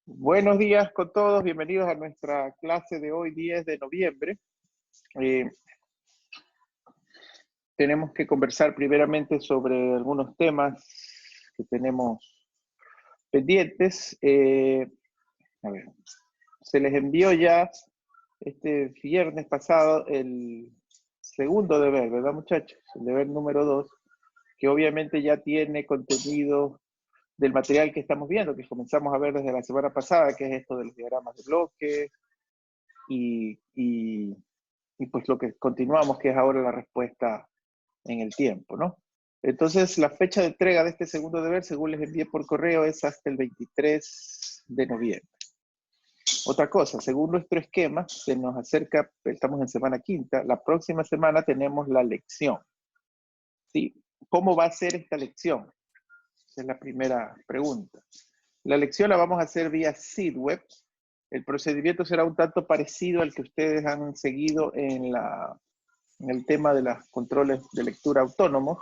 Buenos días con todos, bienvenidos a nuestra clase de hoy, 10 de noviembre. Eh, Tenemos que conversar primeramente sobre algunos temas que tenemos pendientes. A ver, se les envió ya este viernes pasado el segundo deber, ¿verdad, muchachos? El deber número 2, que obviamente ya tiene contenido del material que estamos viendo, que comenzamos a ver desde la semana pasada, que es esto de los diagramas de bloques y pues lo que continuamos, que es ahora la respuesta en el tiempo, ¿no? Entonces, la fecha de entrega de este segundo deber, según les envié por correo, es hasta el 23 de noviembre. Otra cosa, según nuestro esquema, se nos acerca, estamos en semana quinta, la próxima semana tenemos la lección. ¿Sí? ¿Cómo va a ser esta lección? Esa es la primera pregunta. La lección la vamos a hacer vía SeedWeb. El procedimiento será un tanto parecido al que ustedes han seguido en el tema de los controles de lectura autónomos.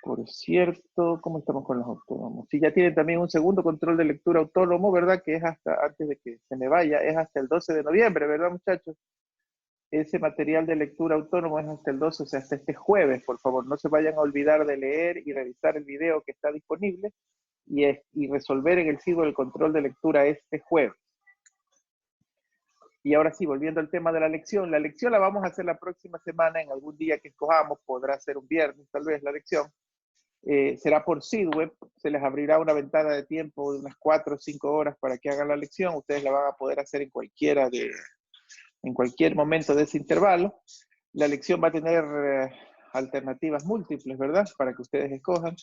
Por cierto, ¿cómo estamos con los autónomos? Sí, ya tienen también un segundo control de lectura autónomo, ¿verdad? Que es hasta, antes de que se me vaya, es hasta el 12 de noviembre, ¿verdad, muchachos? Ese material de lectura autónomo es hasta el 12, o sea, hasta este jueves, por favor. No se vayan a olvidar de leer y revisar el video que está disponible y resolver en el SIGO el control de lectura este jueves. Y ahora sí, volviendo al tema de la lección la vamos a hacer la próxima semana en algún día que escojamos, podrá ser un viernes tal vez la lección. Será por SeedWeb, se les abrirá una ventana de tiempo de unas 4 o 5 horas para que hagan la lección, ustedes la van a poder hacer en cualquier momento de ese intervalo. La lección va a tener alternativas múltiples, ¿verdad? Para que ustedes escojan.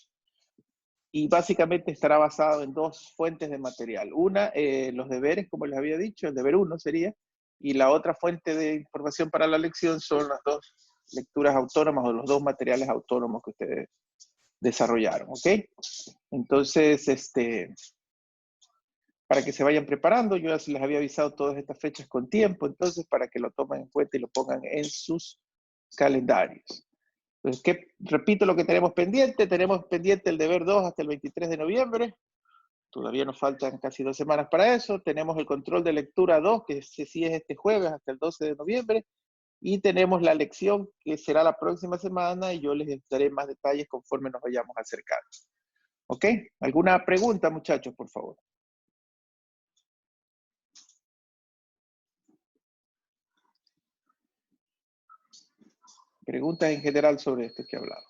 Y básicamente estará basado en dos fuentes de material. Una, los deberes, como les había dicho, el deber 1 sería, y la otra fuente de información para la lección son las dos lecturas autónomas o los dos materiales autónomos que ustedes desarrollaron, ¿ok? Entonces, para que se vayan preparando, yo ya les había avisado todas estas fechas con tiempo, entonces para que lo tomen en cuenta y lo pongan en sus calendarios. Entonces, repito lo que tenemos pendiente el deber 2 hasta el 23 de noviembre, todavía nos faltan casi 2 semanas para eso, tenemos el control de lectura 2, que sí es este jueves hasta el 12 de noviembre, y tenemos la lección que será la próxima semana y yo les daré más detalles conforme nos vayamos acercando. ¿Ok? ¿Alguna pregunta, muchachos, por favor? Preguntas en general sobre esto que he hablado.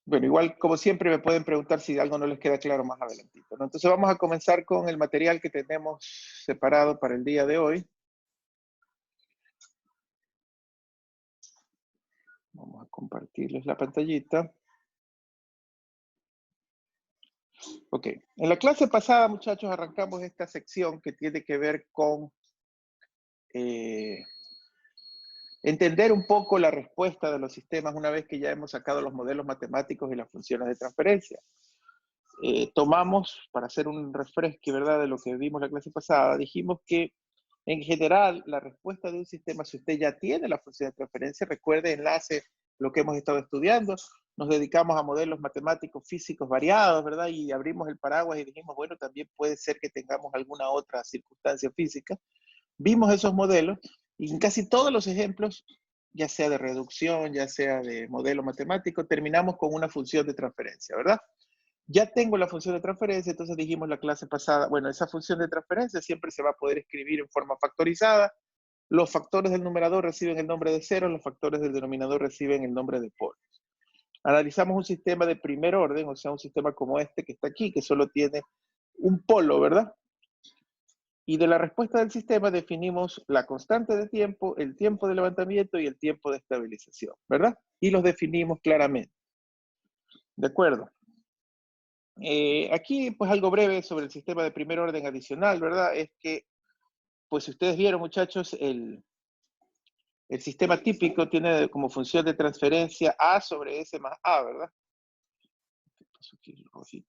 Bueno, igual como siempre me pueden preguntar si algo no les queda claro más adelantito, ¿no? Entonces vamos a comenzar con el material que tenemos separado para el día de hoy. Vamos a compartirles la pantallita. Ok, en la clase pasada, muchachos, arrancamos esta sección que tiene que ver con entender un poco la respuesta de los sistemas una vez que ya hemos sacado los modelos matemáticos y las funciones de transferencia. Tomamos, para hacer un refresque, ¿verdad?, de lo que vimos la clase pasada, dijimos que en general la respuesta de un sistema, si usted ya tiene la función de transferencia, recuerde, enlace lo que hemos estado estudiando, nos dedicamos a modelos matemáticos físicos variados, ¿verdad? Y abrimos el paraguas y dijimos, bueno, también puede ser que tengamos alguna otra circunstancia física. Vimos esos modelos y en casi todos los ejemplos, ya sea de reducción, ya sea de modelo matemático, terminamos con una función de transferencia, ¿verdad? Ya tengo la función de transferencia, entonces dijimos la clase pasada, bueno, esa función de transferencia siempre se va a poder escribir en forma factorizada. Los factores del numerador reciben el nombre de cero, los factores del denominador reciben el nombre de polos. Analizamos un sistema de primer orden, o sea, un sistema como este que está aquí, que solo tiene un polo, ¿verdad? Y de la respuesta del sistema definimos la constante de tiempo, el tiempo de levantamiento y el tiempo de estabilización, ¿verdad? Y los definimos claramente. ¿De acuerdo? Aquí, pues algo breve sobre el sistema de primer orden adicional, ¿verdad? Es que, pues si ustedes vieron, muchachos, el sistema típico tiene como función de transferencia A sobre S más A, ¿verdad? ¿Qué pasó aquí el rojito?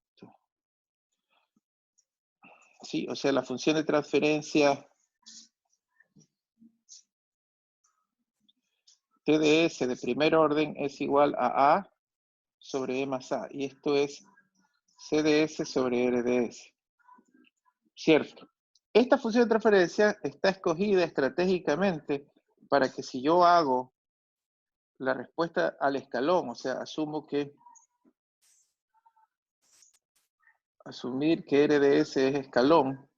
Sí, o sea, la función de transferencia T de S de primer orden es igual a A sobre E más A. Y esto es C de S sobre R de S. ¿Cierto? Esta función de transferencia está escogida estratégicamente para que si yo hago la respuesta al escalón, o sea, asumir que R de S es escalón.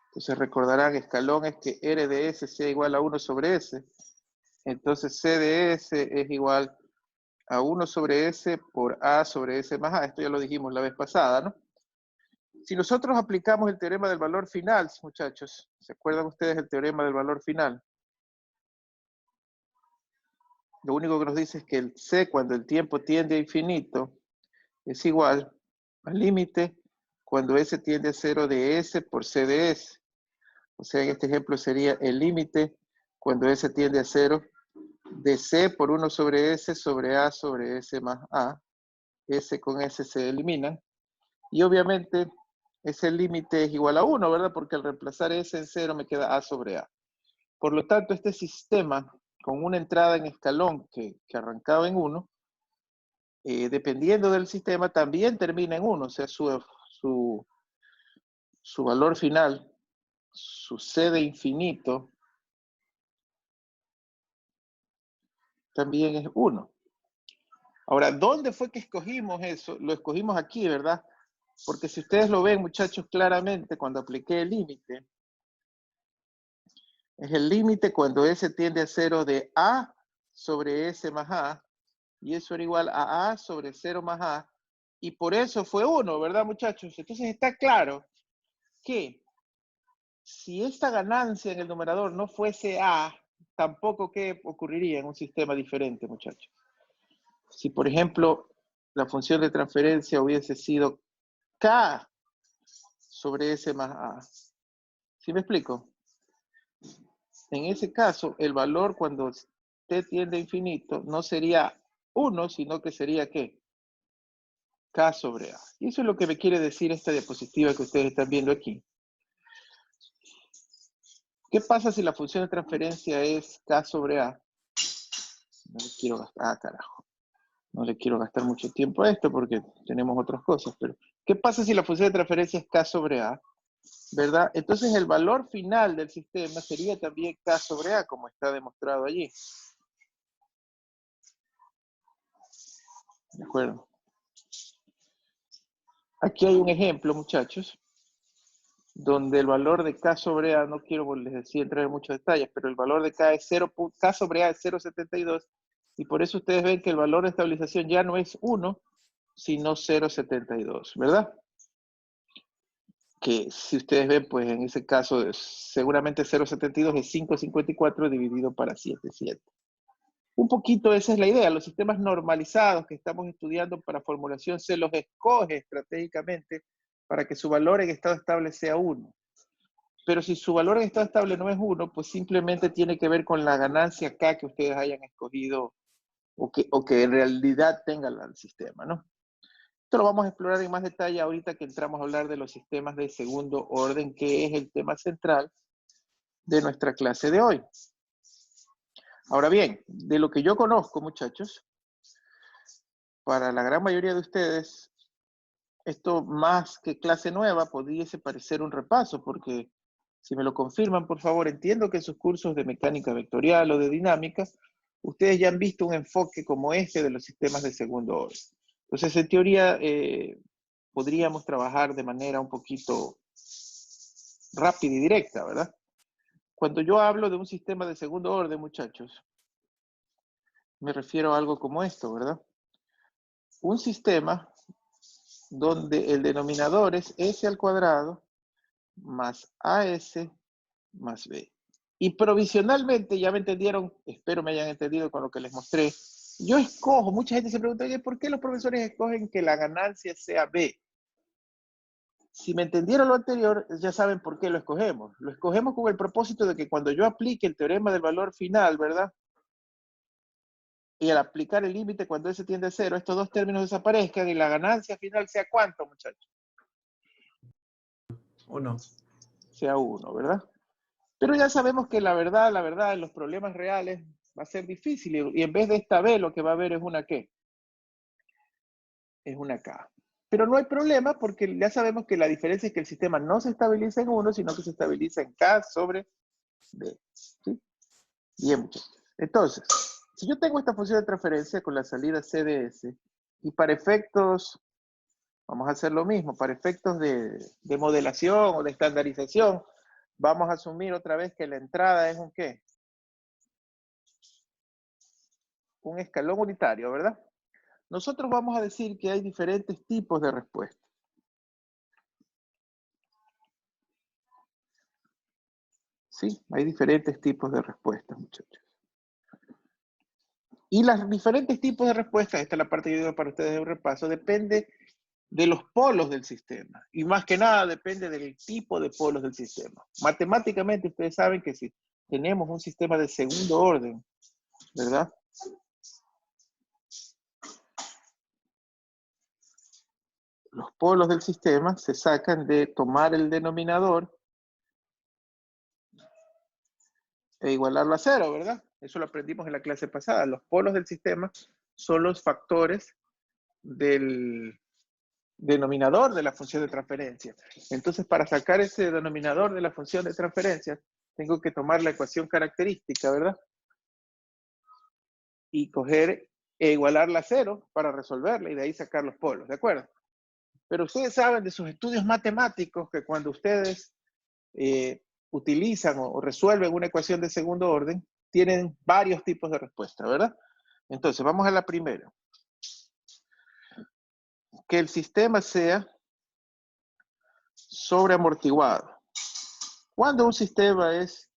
Entonces recordarán, escalón es que R de S sea igual a 1 sobre S. Entonces C de S es igual a 1 sobre S por A sobre S más A. Esto ya lo dijimos la vez pasada, ¿no? Si nosotros aplicamos el teorema del valor final, muchachos, ¿se acuerdan ustedes del teorema del valor final? Lo único que nos dice es que el C, cuando el tiempo tiende a infinito, es igual al límite cuando S tiende a 0 de S por C de S. O sea, en este ejemplo sería el límite cuando S tiende a 0 de C por 1 sobre S sobre A sobre S más A. S con S se eliminan. Y obviamente ese límite es igual a 1, ¿verdad? Porque al reemplazar S en 0 me queda A sobre A. Por lo tanto, este sistema con una entrada en escalón que arrancaba en 1, dependiendo del sistema, también termina en 1. O sea, su valor final, su C de infinito, también es 1. Ahora, ¿dónde fue que escogimos eso? Lo escogimos aquí, ¿verdad? Porque si ustedes lo ven, muchachos, claramente, cuando apliqué el límite, es el límite cuando S tiende a 0 de A sobre S más A, y eso era igual a A sobre 0 más A, y por eso fue 1, ¿verdad, muchachos? Entonces está claro que si esta ganancia en el numerador no fuese A, tampoco ¿qué ocurriría en un sistema diferente, muchachos? Si, por ejemplo, la función de transferencia hubiese sido K sobre S más A. ¿Sí me explico? En ese caso, el valor cuando t tiende a infinito no sería 1, sino que sería ¿qué? K sobre A. Y eso es lo que me quiere decir esta diapositiva que ustedes están viendo aquí. ¿Qué pasa si la función de transferencia es K sobre A? No le quiero gastar, carajo. No le quiero gastar mucho tiempo a esto porque tenemos otras cosas, pero ¿qué pasa si la función de transferencia es K sobre A? ¿Verdad? Entonces el valor final del sistema sería también K sobre A, como está demostrado allí. ¿De acuerdo? Aquí hay un ejemplo, muchachos, donde el valor de K sobre A, no quiero les decía entrar en muchos detalles, pero el valor de K es 0, K sobre A es 0,72, y por eso ustedes ven que el valor de estabilización ya no es 1, sino 0,72, ¿verdad? Que si ustedes ven, pues en ese caso, seguramente 0,72 es 5,54 dividido para 7,7. Un poquito esa es la idea. Los sistemas normalizados que estamos estudiando para formulación se los escoge estratégicamente para que su valor en estado estable sea 1. Pero si su valor en estado estable no es 1, pues simplemente tiene que ver con la ganancia K que ustedes hayan escogido o que en realidad tenga el sistema, ¿no? Esto lo vamos a explorar en más detalle ahorita que entramos a hablar de los sistemas de segundo orden, que es el tema central de nuestra clase de hoy. Ahora bien, de lo que yo conozco, muchachos, para la gran mayoría de ustedes, esto más que clase nueva pudiese parecer un repaso, porque si me lo confirman, por favor, entiendo que en sus cursos de mecánica vectorial o de dinámica, ustedes ya han visto un enfoque como este de los sistemas de segundo orden. Entonces, en teoría, podríamos trabajar de manera un poquito rápida y directa, ¿verdad? Cuando yo hablo de un sistema de segundo orden, muchachos, me refiero a algo como esto, ¿verdad? Un sistema donde el denominador es S al cuadrado más AS más B. Y provisionalmente, ya me entendieron, espero me hayan entendido con lo que les mostré, yo escojo, mucha gente se pregunta, ¿por qué los profesores escogen que la ganancia sea B? Si me entendieron lo anterior, ya saben por qué lo escogemos. Lo escogemos con el propósito de que cuando yo aplique el teorema del valor final, ¿verdad? Y al aplicar el límite cuando S tiende a 0, estos dos términos desaparezcan y la ganancia final sea ¿cuánto, muchachos? 1. Sea 1, ¿verdad? Pero ya sabemos que la verdad, en los problemas reales va a ser difícil. Y en vez de esta B, lo que va a haber es una ¿qué? es una K. Pero no hay problema porque ya sabemos que la diferencia es que el sistema no se estabiliza en 1, sino que se estabiliza en K sobre D. ¿Sí? Bien, muchachos. Entonces, si yo tengo esta función de transferencia con la salida CDS, y para efectos, vamos a hacer lo mismo, para efectos de modelación o de estandarización, vamos a asumir otra vez que la entrada es un ¿qué? Un escalón unitario, ¿verdad? Nosotros vamos a decir que hay diferentes tipos de respuesta. Sí, hay diferentes tipos de respuestas, muchachos. Y los diferentes tipos de respuestas, esta es la parte que yo digo para ustedes de un repaso, depende de los polos del sistema. Y más que nada depende del tipo de polos del sistema. Matemáticamente ustedes saben que si tenemos un sistema de segundo orden, ¿verdad? Los polos del sistema se sacan de tomar el denominador e igualarlo a cero, ¿verdad? Eso lo aprendimos en la clase pasada. Los polos del sistema son los factores del denominador de la función de transferencia. Entonces, para sacar ese denominador de la función de transferencia, tengo que tomar la ecuación característica, ¿verdad? Y coger e igualarla a cero para resolverla y de ahí sacar los polos, ¿de acuerdo? Pero ustedes saben de sus estudios matemáticos que cuando ustedes utilizan o resuelven una ecuación de segundo orden, tienen varios tipos de respuesta, ¿verdad? Entonces, vamos a la primera. Que el sistema sea sobreamortiguado. ¿Cuándo un sistema es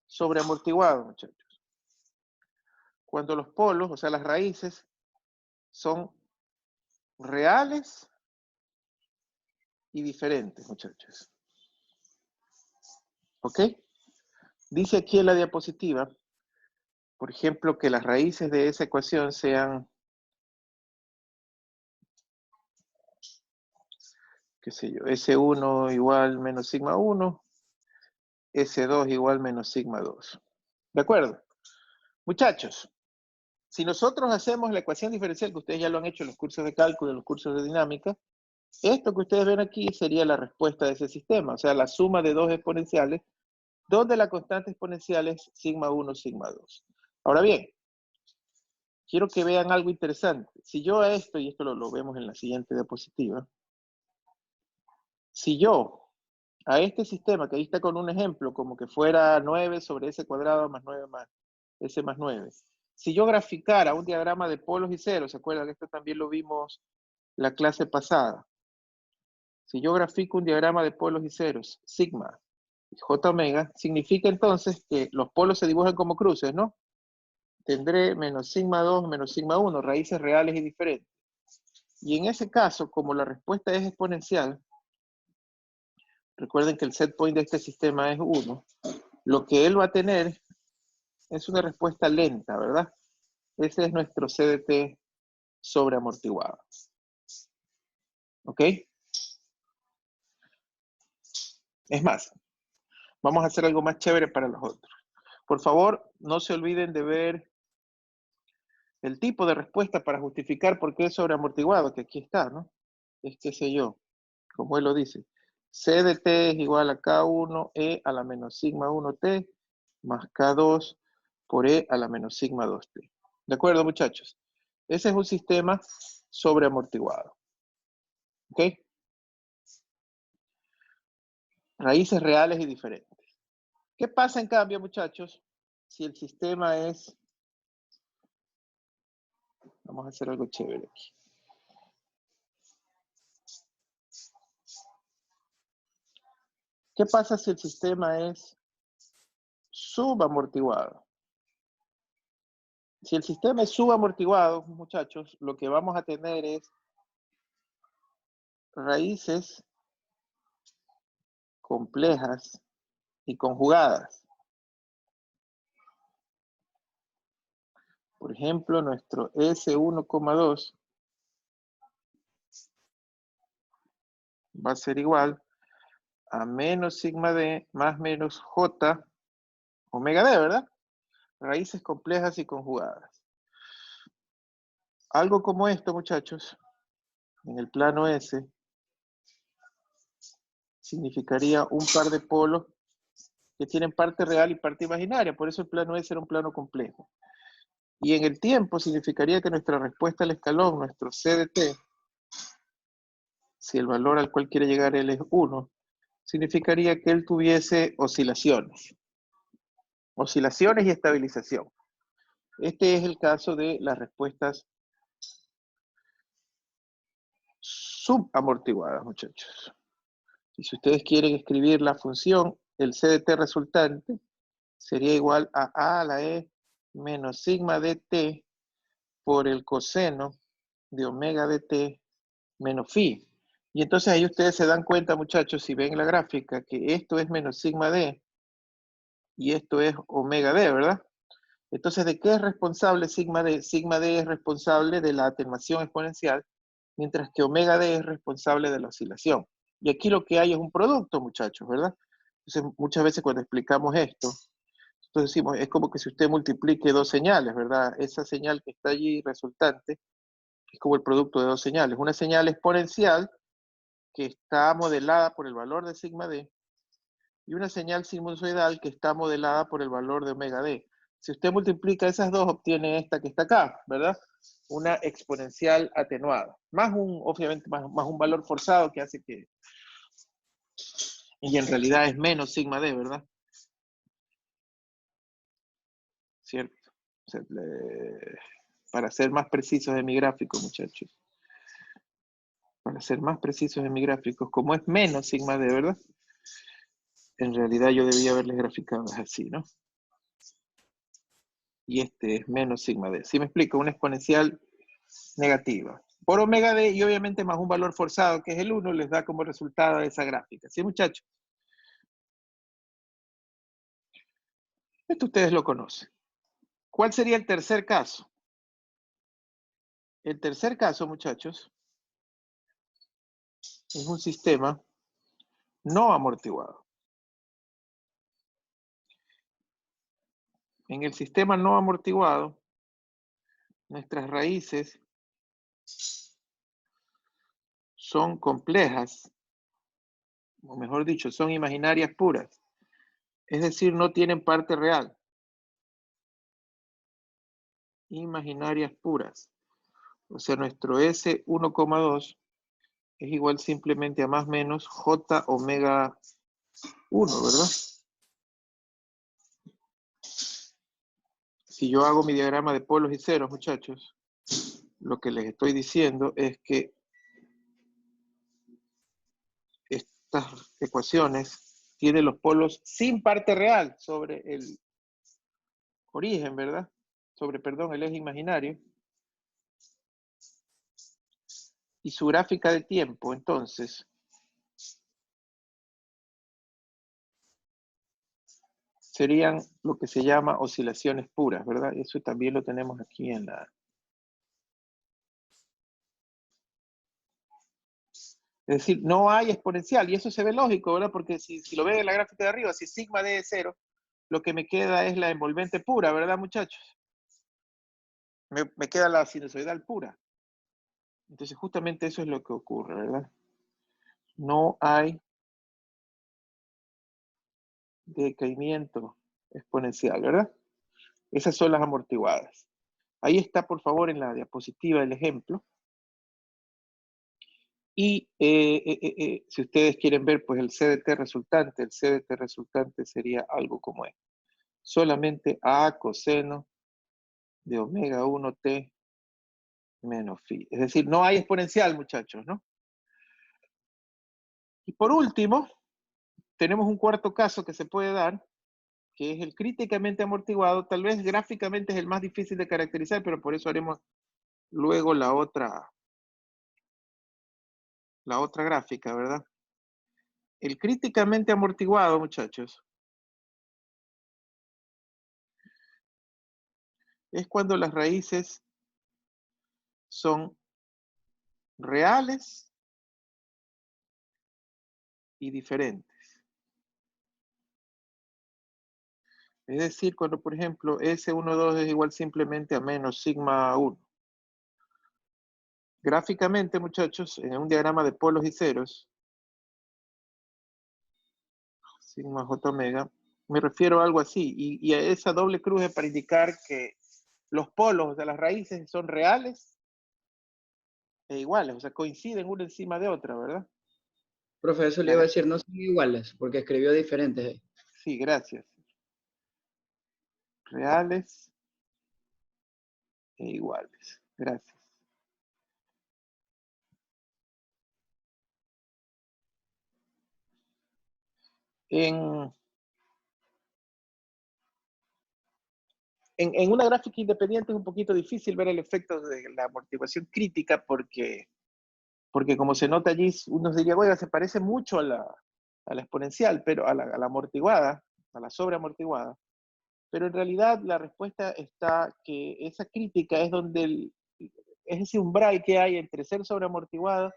sobreamortiguado, muchachos? Cuando los polos, o sea, las raíces, son reales y diferentes, muchachos. ¿Ok? Dice aquí en la diapositiva, por ejemplo, que las raíces de esa ecuación sean, qué sé yo, S1 igual menos sigma 1, S2 igual menos sigma 2. ¿De acuerdo? Muchachos, si nosotros hacemos la ecuación diferencial, que ustedes ya lo han hecho en los cursos de cálculo, en los cursos de dinámica, esto que ustedes ven aquí sería la respuesta de ese sistema, o sea, la suma de dos exponenciales, donde la constante exponencial es sigma 1, sigma 2. Ahora bien, quiero que vean algo interesante. Si yo a esto, y esto lo vemos en la siguiente diapositiva, si yo a este sistema, que ahí está con un ejemplo, como que fuera 9 sobre s cuadrado más 9 más s más 9, si yo graficara un diagrama de polos y ceros, ¿se acuerdan? Esto también lo vimos la clase pasada. Si yo grafico un diagrama de polos y ceros, sigma y j omega, significa entonces que los polos se dibujan como cruces, ¿no? Tendré menos sigma 2 menos sigma 1, raíces reales y diferentes. Y en ese caso, como la respuesta es exponencial, recuerden que el set point de este sistema es 1, lo que él va a tener es una respuesta lenta, ¿verdad? Ese es nuestro CDT sobreamortiguado. ¿Ok? Es más, vamos a hacer algo más chévere para los otros. Por favor, no se olviden de ver el tipo de respuesta para justificar por qué es sobreamortiguado, que aquí está, ¿no? Es qué sé yo, como él lo dice. C de T es igual a K1E a la menos sigma 1T más K2 por E a la menos sigma 2T. ¿De acuerdo, muchachos? Ese es un sistema sobreamortiguado. ¿Ok? Raíces reales y diferentes. ¿Qué pasa en cambio, muchachos, si el sistema es... Vamos a hacer algo chévere aquí. ¿Qué pasa si el sistema es subamortiguado? Si el sistema es subamortiguado, muchachos, lo que vamos a tener es raíces complejas y conjugadas. Por ejemplo, nuestro S1,2 va a ser igual a menos sigma D más menos J omega D, ¿verdad? Raíces complejas y conjugadas. Algo como esto, muchachos, en el plano S significaría un par de polos que tienen parte real y parte imaginaria. Por eso el plano S era un plano complejo. Y en el tiempo significaría que nuestra respuesta al escalón, nuestro C de t, si el valor al cual quiere llegar él es 1, significaría que él tuviese oscilaciones. Oscilaciones y estabilización. Este es el caso de las respuestas subamortiguadas, muchachos. Y si ustedes quieren escribir la función, el C de t resultante sería igual a a la e menos sigma de t por el coseno de omega de t menos phi. Y entonces ahí ustedes se dan cuenta, muchachos, si ven la gráfica, que esto es menos sigma d y esto es omega d, ¿verdad? Entonces, ¿de qué es responsable sigma d? Sigma d es responsable de la atenuación exponencial, mientras que omega d es responsable de la oscilación. Y aquí lo que hay es un producto, muchachos, ¿verdad? Entonces, muchas veces cuando explicamos esto, entonces decimos, es como que si usted multiplique dos señales, ¿verdad? Esa señal que está allí resultante es como el producto de dos señales. Una señal exponencial que está modelada por el valor de sigma d y una señal sinusoidal que está modelada por el valor de omega d. Si usted multiplica esas dos, obtiene esta que está acá, ¿verdad? Una exponencial atenuada. Más obviamente, más un valor forzado que hace que... Y en realidad es menos sigma d, ¿verdad? ¿Cierto? O sea, para ser más precisos en mi gráfico, muchachos. Para ser más precisos en mi gráfico, como es menos sigma d, ¿verdad? En realidad yo debía haberles graficado así, ¿no? Y este es menos sigma d. ¿Sí me explico? Una exponencial negativa. Por omega d y obviamente más un valor forzado que es el 1 les da como resultado esa gráfica. ¿Sí, muchachos? Esto ustedes lo conocen. ¿Cuál sería el tercer caso? El tercer caso, muchachos, es un sistema no amortiguado. En el sistema no amortiguado, nuestras raíces son complejas, o mejor dicho, son imaginarias puras. Es decir, no tienen parte real. Imaginarias puras. O sea, nuestro S 1,2 es igual simplemente a más menos J omega 1, ¿verdad? Si yo hago mi diagrama de polos y ceros, muchachos, lo que les estoy diciendo es que estas ecuaciones tienen los polos sin parte real sobre el origen, ¿verdad? Sobre, perdón, el eje imaginario. Y su gráfica de tiempo, entonces, serían lo que se llama oscilaciones puras, ¿verdad? Eso también lo tenemos aquí en la... Es decir, no hay exponencial, y eso se ve lógico, ¿verdad? Porque si lo ven en la gráfica de arriba, si sigma d es 0, lo que me queda es la envolvente pura, ¿verdad, muchachos? Me queda la sinusoidal pura. Entonces, justamente eso es lo que ocurre, ¿verdad? No hay decaimiento exponencial, ¿verdad? Esas son las amortiguadas. Ahí está, por favor, en la diapositiva el ejemplo. Y si ustedes quieren ver, pues el CDT resultante, el CDT resultante sería algo como esto. Solamente A coseno de omega 1t menos phi. Es decir, no hay exponencial, muchachos, ¿no? Y por último, tenemos un cuarto caso que se puede dar, que es el críticamente amortiguado. Tal vez gráficamente es el más difícil de caracterizar, pero por eso haremos luego la otra gráfica, ¿verdad? El críticamente amortiguado, muchachos, es cuando las raíces son reales y diferentes. Es decir, cuando, por ejemplo, S12 es igual simplemente a menos sigma 1. Gráficamente, muchachos, en un diagrama de polos y ceros, sigma j omega, me refiero a algo así, y a esa doble cruz es para indicar que los polos, o sea, las raíces son reales e iguales, o sea, coinciden una encima de otra, ¿verdad? Profe, eso le iba a decir, no son iguales, porque escribió diferentes ahí. Sí, gracias. Reales e iguales. Gracias. En una gráfica independiente es un poquito difícil ver el efecto de la amortiguación crítica porque como se nota allí, uno diría, oiga, se parece mucho a la exponencial, pero a la amortiguada, a la sobreamortiguada. Pero en realidad la respuesta está que esa crítica es donde es ese umbral que hay entre ser sobreamortiguado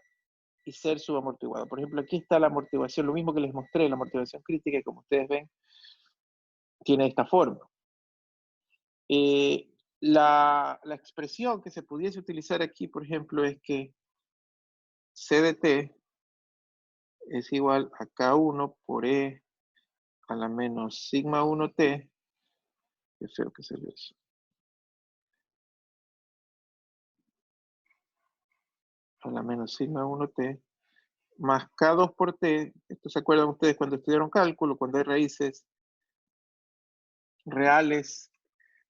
y ser subamortiguado. Por ejemplo, aquí está la amortiguación, lo mismo que les mostré, la amortiguación crítica, y como ustedes ven, tiene esta forma. La expresión que se pudiese utilizar aquí, por ejemplo, es que C de t es igual a K1 por E a la menos sigma 1t, qué feo que salió eso, a la menos sigma 1t, más K2 por t, esto se acuerdan ustedes cuando estudiaron cálculo, cuando hay raíces reales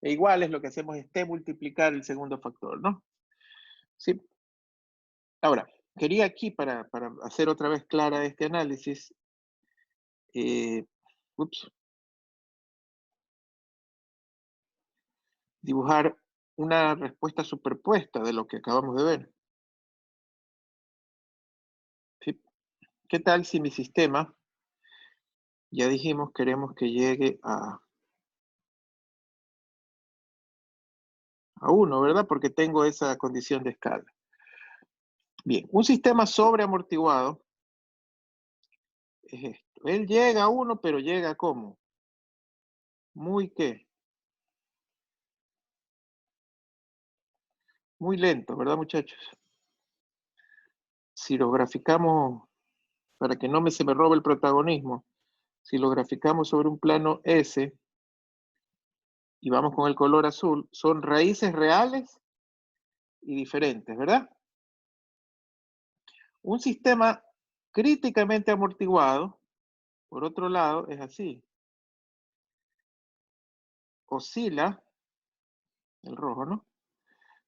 e iguales, lo que hacemos es t multiplicar el segundo factor, ¿no? Sí. Ahora, quería aquí, para hacer otra vez clara este análisis, dibujar una respuesta superpuesta de lo que acabamos de ver. ¿Sí? ¿Qué tal si mi sistema, ya dijimos, queremos que llegue a 1, ¿verdad? Porque tengo esa condición de escala. Bien, un sistema sobreamortiguado es esto. Él llega a 1, pero llega ¿cómo? Muy ¿qué? Muy lento, ¿verdad, muchachos? Si lo graficamos, para que no se me robe el protagonismo, si lo graficamos sobre un plano S y vamos con el color azul, son raíces reales y diferentes, ¿verdad? Un sistema críticamente amortiguado, por otro lado, es así. Oscila, el rojo, ¿no?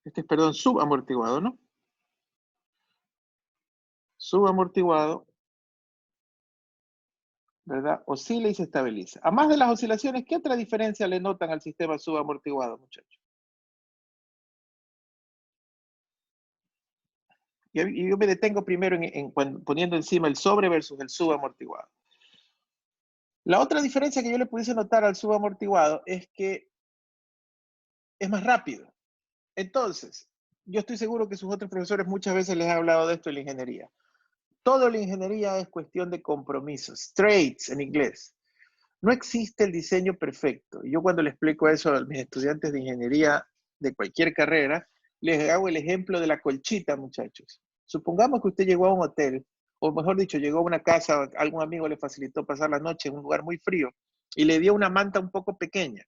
Este es, perdón, subamortiguado, ¿no? Subamortiguado, ¿verdad? Oscila y se estabiliza. A más de las oscilaciones, ¿qué otra diferencia le notan al sistema subamortiguado, muchachos? Y yo me detengo primero poniendo encima el sobre versus el subamortiguado. La otra diferencia que yo le pudiese notar al subamortiguado es que es más rápido. Entonces, yo estoy seguro que sus otros profesores muchas veces les han hablado de esto en la ingeniería. Toda la ingeniería es cuestión de compromisos, traits en inglés. No existe el diseño perfecto. Y yo cuando le explico eso a mis estudiantes de ingeniería de cualquier carrera, les hago el ejemplo de la colchita, muchachos. Supongamos que usted llegó a un hotel, o mejor dicho, llegó a una casa, algún amigo le facilitó pasar la noche en un lugar muy frío y le dio una manta un poco pequeña.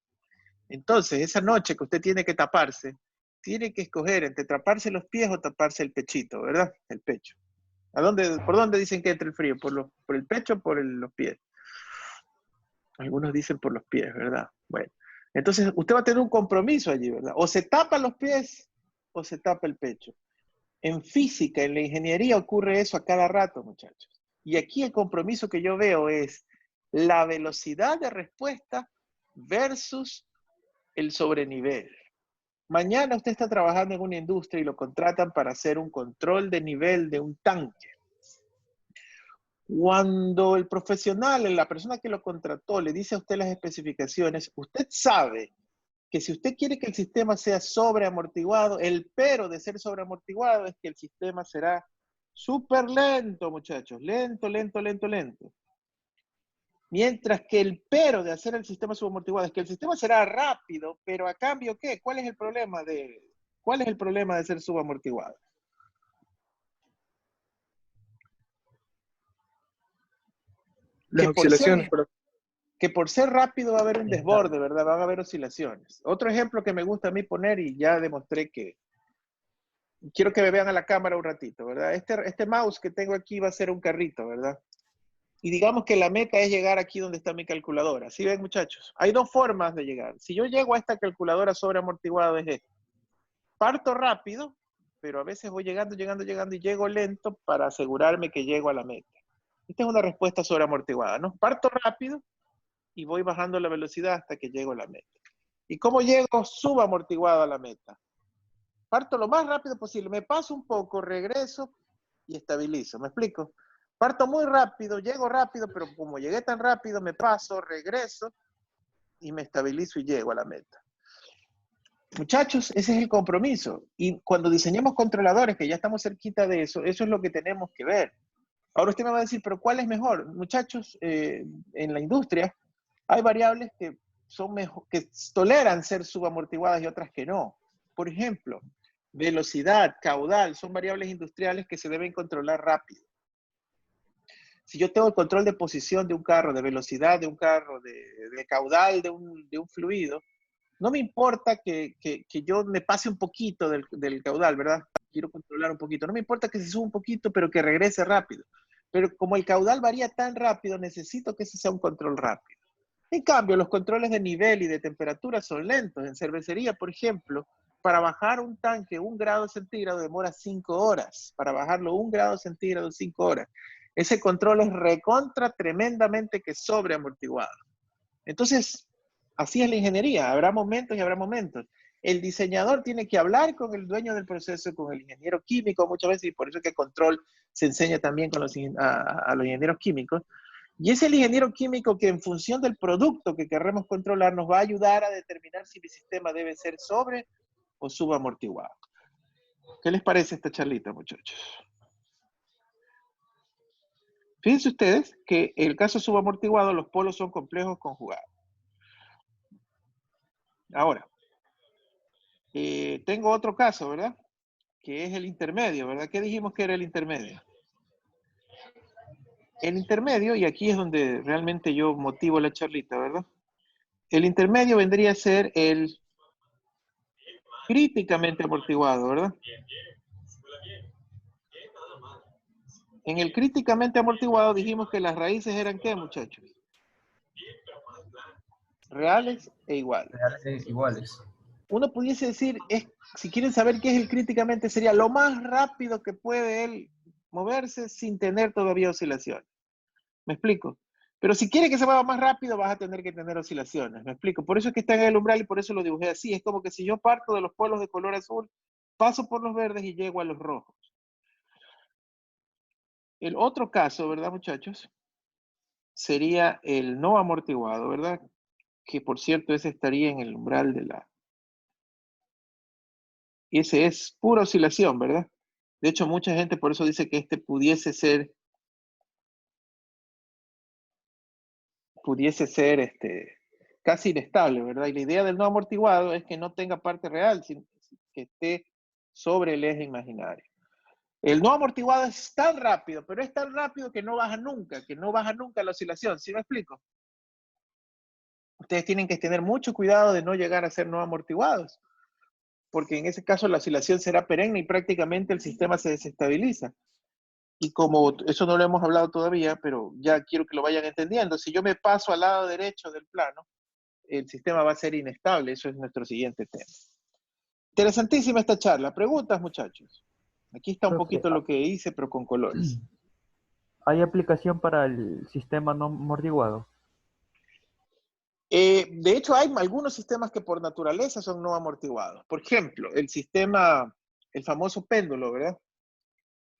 Entonces, esa noche que usted tiene que taparse, tiene que escoger entre taparse los pies o taparse el pechito, ¿verdad? El pecho. ¿Por dónde dicen que entra el frío? ¿Por el pecho o por los pies? Algunos dicen por los pies, ¿verdad? Bueno, entonces usted va a tener un compromiso allí, ¿verdad? O se tapa los pies o se tapa el pecho. En física, en la ingeniería ocurre eso a cada rato, muchachos. Y aquí el compromiso que yo veo es la velocidad de respuesta versus el sobrenivel. Mañana usted está trabajando en una industria y lo contratan para hacer un control de nivel de un tanque. Cuando el profesional, la persona que lo contrató, le dice a usted las especificaciones, usted sabe que si usted quiere que el sistema sea sobreamortiguado, el pero de ser sobreamortiguado es que el sistema será súper lento, muchachos. Lento, lento, lento, lento. Mientras que el pero de hacer el sistema subamortiguado es que el sistema será rápido, pero a cambio, ¿qué? ¿Cuál es el problema de ser subamortiguado? Las oscilaciones. Que por ser rápido va a haber un desborde, ¿verdad? Van a haber oscilaciones. Otro ejemplo que me gusta a mí poner, y ya demostré que, quiero que me vean a la cámara un ratito, ¿verdad? Este mouse que tengo aquí va a ser un carrito, ¿verdad? Y digamos que la meta es llegar aquí donde está mi calculadora. ¿Sí ven, muchachos? Hay dos formas de llegar. Si yo llego a esta calculadora sobre amortiguado es esto. Parto rápido, pero a veces voy llegando y llego lento para asegurarme que llego a la meta. Esta es una respuesta sobre amortiguada, ¿no? Parto rápido y voy bajando la velocidad hasta que llego a la meta. ¿Y cómo llego subamortiguado a la meta? Parto lo más rápido posible, me paso un poco, regreso y estabilizo. ¿Me explico? Parto muy rápido, llego rápido, pero como llegué tan rápido, me paso, regreso y me estabilizo y llego a la meta. Muchachos, ese es el compromiso. Y cuando diseñemos controladores, que ya estamos cerquita de eso, eso es lo que tenemos que ver. Ahora usted me va a decir, pero ¿cuál es mejor? Muchachos, en la industria hay variables que son mejor, que toleran ser subamortiguadas y otras que no. Por ejemplo, velocidad, caudal, son variables industriales que se deben controlar rápido. Si yo tengo el control de posición de un carro, de velocidad de un carro, de caudal de un fluido, no me importa que yo me pase un poquito del caudal, ¿verdad? Quiero controlar un poquito. No me importa que se suba un poquito, pero que regrese rápido. Pero como el caudal varía tan rápido, necesito que ese sea un control rápido. En cambio, los controles de nivel y de temperatura son lentos. En cervecería, por ejemplo, para bajar un tanque 1 grado centígrado demora 5 horas. Para bajarlo 1 grado centígrado, 5 horas. Ese control es recontra tremendamente que sobreamortiguado. Entonces, así es la ingeniería. Habrá momentos y habrá momentos. El diseñador tiene que hablar con el dueño del proceso, con el ingeniero químico muchas veces, y por eso es que control se enseña también con a los ingenieros químicos. Y es el ingeniero químico que en función del producto que queremos controlar nos va a ayudar a determinar si mi sistema debe ser sobre o subamortiguado. ¿Qué les parece esta charlita, muchachos? Fíjense ustedes que en el caso subamortiguado los polos son complejos conjugados. Ahora, tengo otro caso, ¿verdad? Que es el intermedio, ¿verdad? ¿Qué dijimos que era el intermedio? El intermedio, y aquí es donde realmente yo motivo la charlita, ¿verdad? El intermedio vendría a ser el críticamente amortiguado, ¿verdad? En el críticamente amortiguado dijimos que las raíces eran ¿qué, muchachos? Reales e iguales. Reales e iguales. Uno pudiese decir, si quieren saber qué es el críticamente, sería lo más rápido que puede él moverse sin tener todavía oscilaciones. ¿Me explico? Pero si quiere que se mueva más rápido, vas a tener que tener oscilaciones. ¿Me explico? Por eso es que está en el umbral y por eso lo dibujé así. Es como que si yo parto de los polos de color azul, paso por los verdes y llego a los rojos. El otro caso, ¿verdad, muchachos? Sería el no amortiguado, ¿verdad? Que por cierto, ese estaría en el umbral de la... Y ese es pura oscilación, ¿verdad? De hecho, mucha gente por eso dice que este pudiese ser casi inestable, ¿verdad? Y la idea del no amortiguado es que no tenga parte real, sino que esté sobre el eje imaginario. El no amortiguado es tan rápido, pero es tan rápido que no baja nunca la oscilación. ¿Sí me explico? Ustedes tienen que tener mucho cuidado de no llegar a ser no amortiguados, porque en ese caso la oscilación será perenne y prácticamente el sistema se desestabiliza. Y como eso no lo hemos hablado todavía, pero ya quiero que lo vayan entendiendo, si yo me paso al lado derecho del plano, el sistema va a ser inestable. Eso es nuestro siguiente tema. Interesantísima esta charla. ¿Preguntas, muchachos? Aquí está un poquito lo que hice, pero con colores. ¿Hay aplicación para el sistema no amortiguado? De hecho, hay algunos sistemas que por naturaleza son no amortiguados. Por ejemplo, el famoso péndulo, ¿verdad?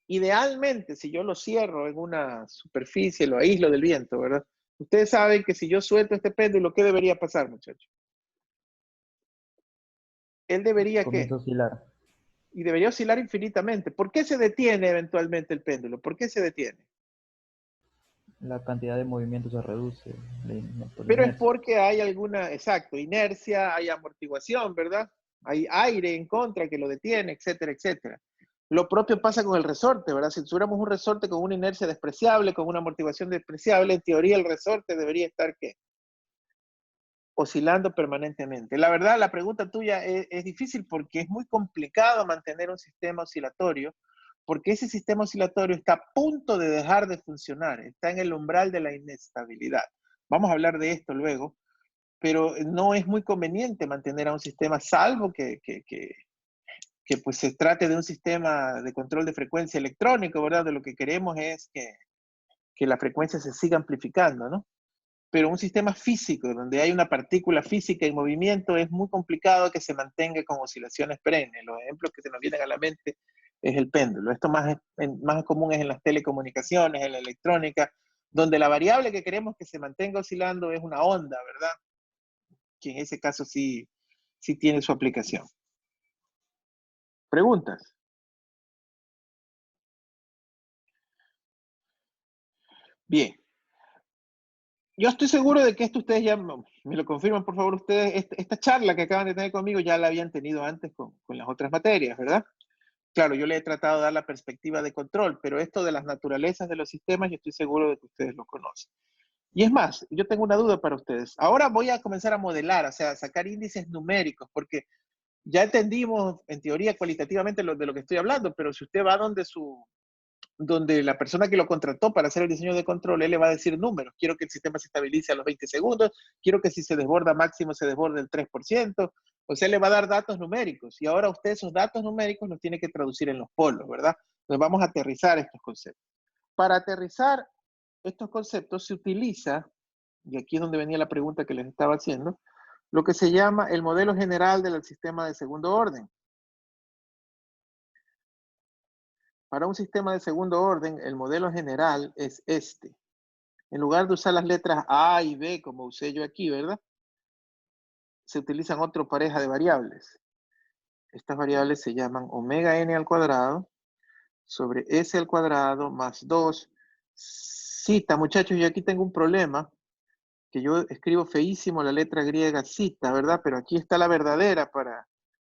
Idealmente, si yo lo cierro en una superficie, lo aíslo del viento, ¿verdad? Ustedes saben que si yo suelto este péndulo, ¿qué debería pasar, muchachos? Él debería, Comienza a oscilar. Y debería oscilar infinitamente. ¿Por qué se detiene eventualmente el péndulo? ¿Por qué se detiene? La cantidad de movimiento se reduce. Pero es porque hay inercia, hay amortiguación, ¿verdad? Hay aire en contra que lo detiene, etcétera, etcétera. Lo propio pasa con el resorte, ¿verdad? Si tuviéramos un resorte con una inercia despreciable, con una amortiguación despreciable, en teoría el resorte debería estar, ¿qué? Oscilando permanentemente. La verdad, la pregunta tuya es difícil porque es muy complicado mantener un sistema oscilatorio, porque ese sistema oscilatorio está a punto de dejar de funcionar, está en el umbral de la inestabilidad. Vamos a hablar de esto luego, pero no es muy conveniente mantener a un sistema, salvo que pues se trate de un sistema de control de frecuencia electrónico, ¿verdad? De lo que queremos es que la frecuencia se siga amplificando, ¿no? Pero un sistema físico, donde hay una partícula física en movimiento, es muy complicado que se mantenga con oscilaciones perennes. Los ejemplos que se nos vienen a la mente es el péndulo. Esto más común es en las telecomunicaciones, en la electrónica, donde la variable que queremos que se mantenga oscilando es una onda, ¿verdad? Que en ese caso sí tiene su aplicación. ¿Preguntas? Bien. Yo estoy seguro de que esto ustedes ya me lo confirman, por favor, ustedes. Esta charla que acaban de tener conmigo ya la habían tenido antes con las otras materias, ¿verdad? Claro, yo le he tratado de dar la perspectiva de control, pero esto de las naturalezas de los sistemas, yo estoy seguro de que ustedes lo conocen. Y es más, yo tengo una duda para ustedes. Ahora voy a comenzar a modelar, o sea, a sacar índices numéricos, porque ya entendimos en teoría cualitativamente de lo que estoy hablando, pero si usted va donde la persona que lo contrató para hacer el diseño de control, él le va a decir números. Quiero que el sistema se estabilice a los 20 segundos, quiero que si se desborda máximo se desborde el 3%, o sea, le va a dar datos numéricos. Y ahora usted esos datos numéricos los tiene que traducir en los polos, ¿verdad? Entonces vamos a aterrizar estos conceptos. Para aterrizar estos conceptos se utiliza, y aquí es donde venía la pregunta que les estaba haciendo, lo que se llama el modelo general del sistema de segundo orden. Para un sistema de segundo orden, el modelo general es este. En lugar de usar las letras A y B, como usé yo aquí, ¿verdad? Se utilizan otra pareja de variables. Estas variables se llaman omega n al cuadrado sobre s al cuadrado más 2 zeta. Muchachos, yo aquí tengo un problema, que yo escribo feísimo la letra griega zeta, ¿verdad? Pero aquí está la verdadera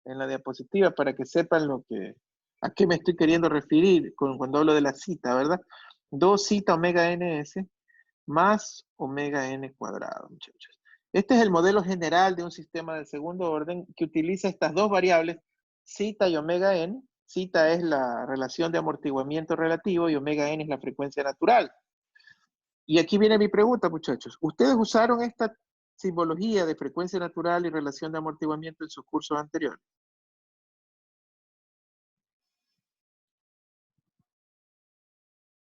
en la diapositiva para que sepan a qué me estoy queriendo referir cuando hablo de la zeta, ¿verdad? 2 zeta omega ns más omega n cuadrado, muchachos. Este es el modelo general de un sistema de segundo orden que utiliza estas dos variables, zeta y omega n. Zeta es la relación de amortiguamiento relativo y omega n es la frecuencia natural. Y aquí viene mi pregunta, muchachos. ¿Ustedes usaron esta simbología de frecuencia natural y relación de amortiguamiento en sus cursos anteriores?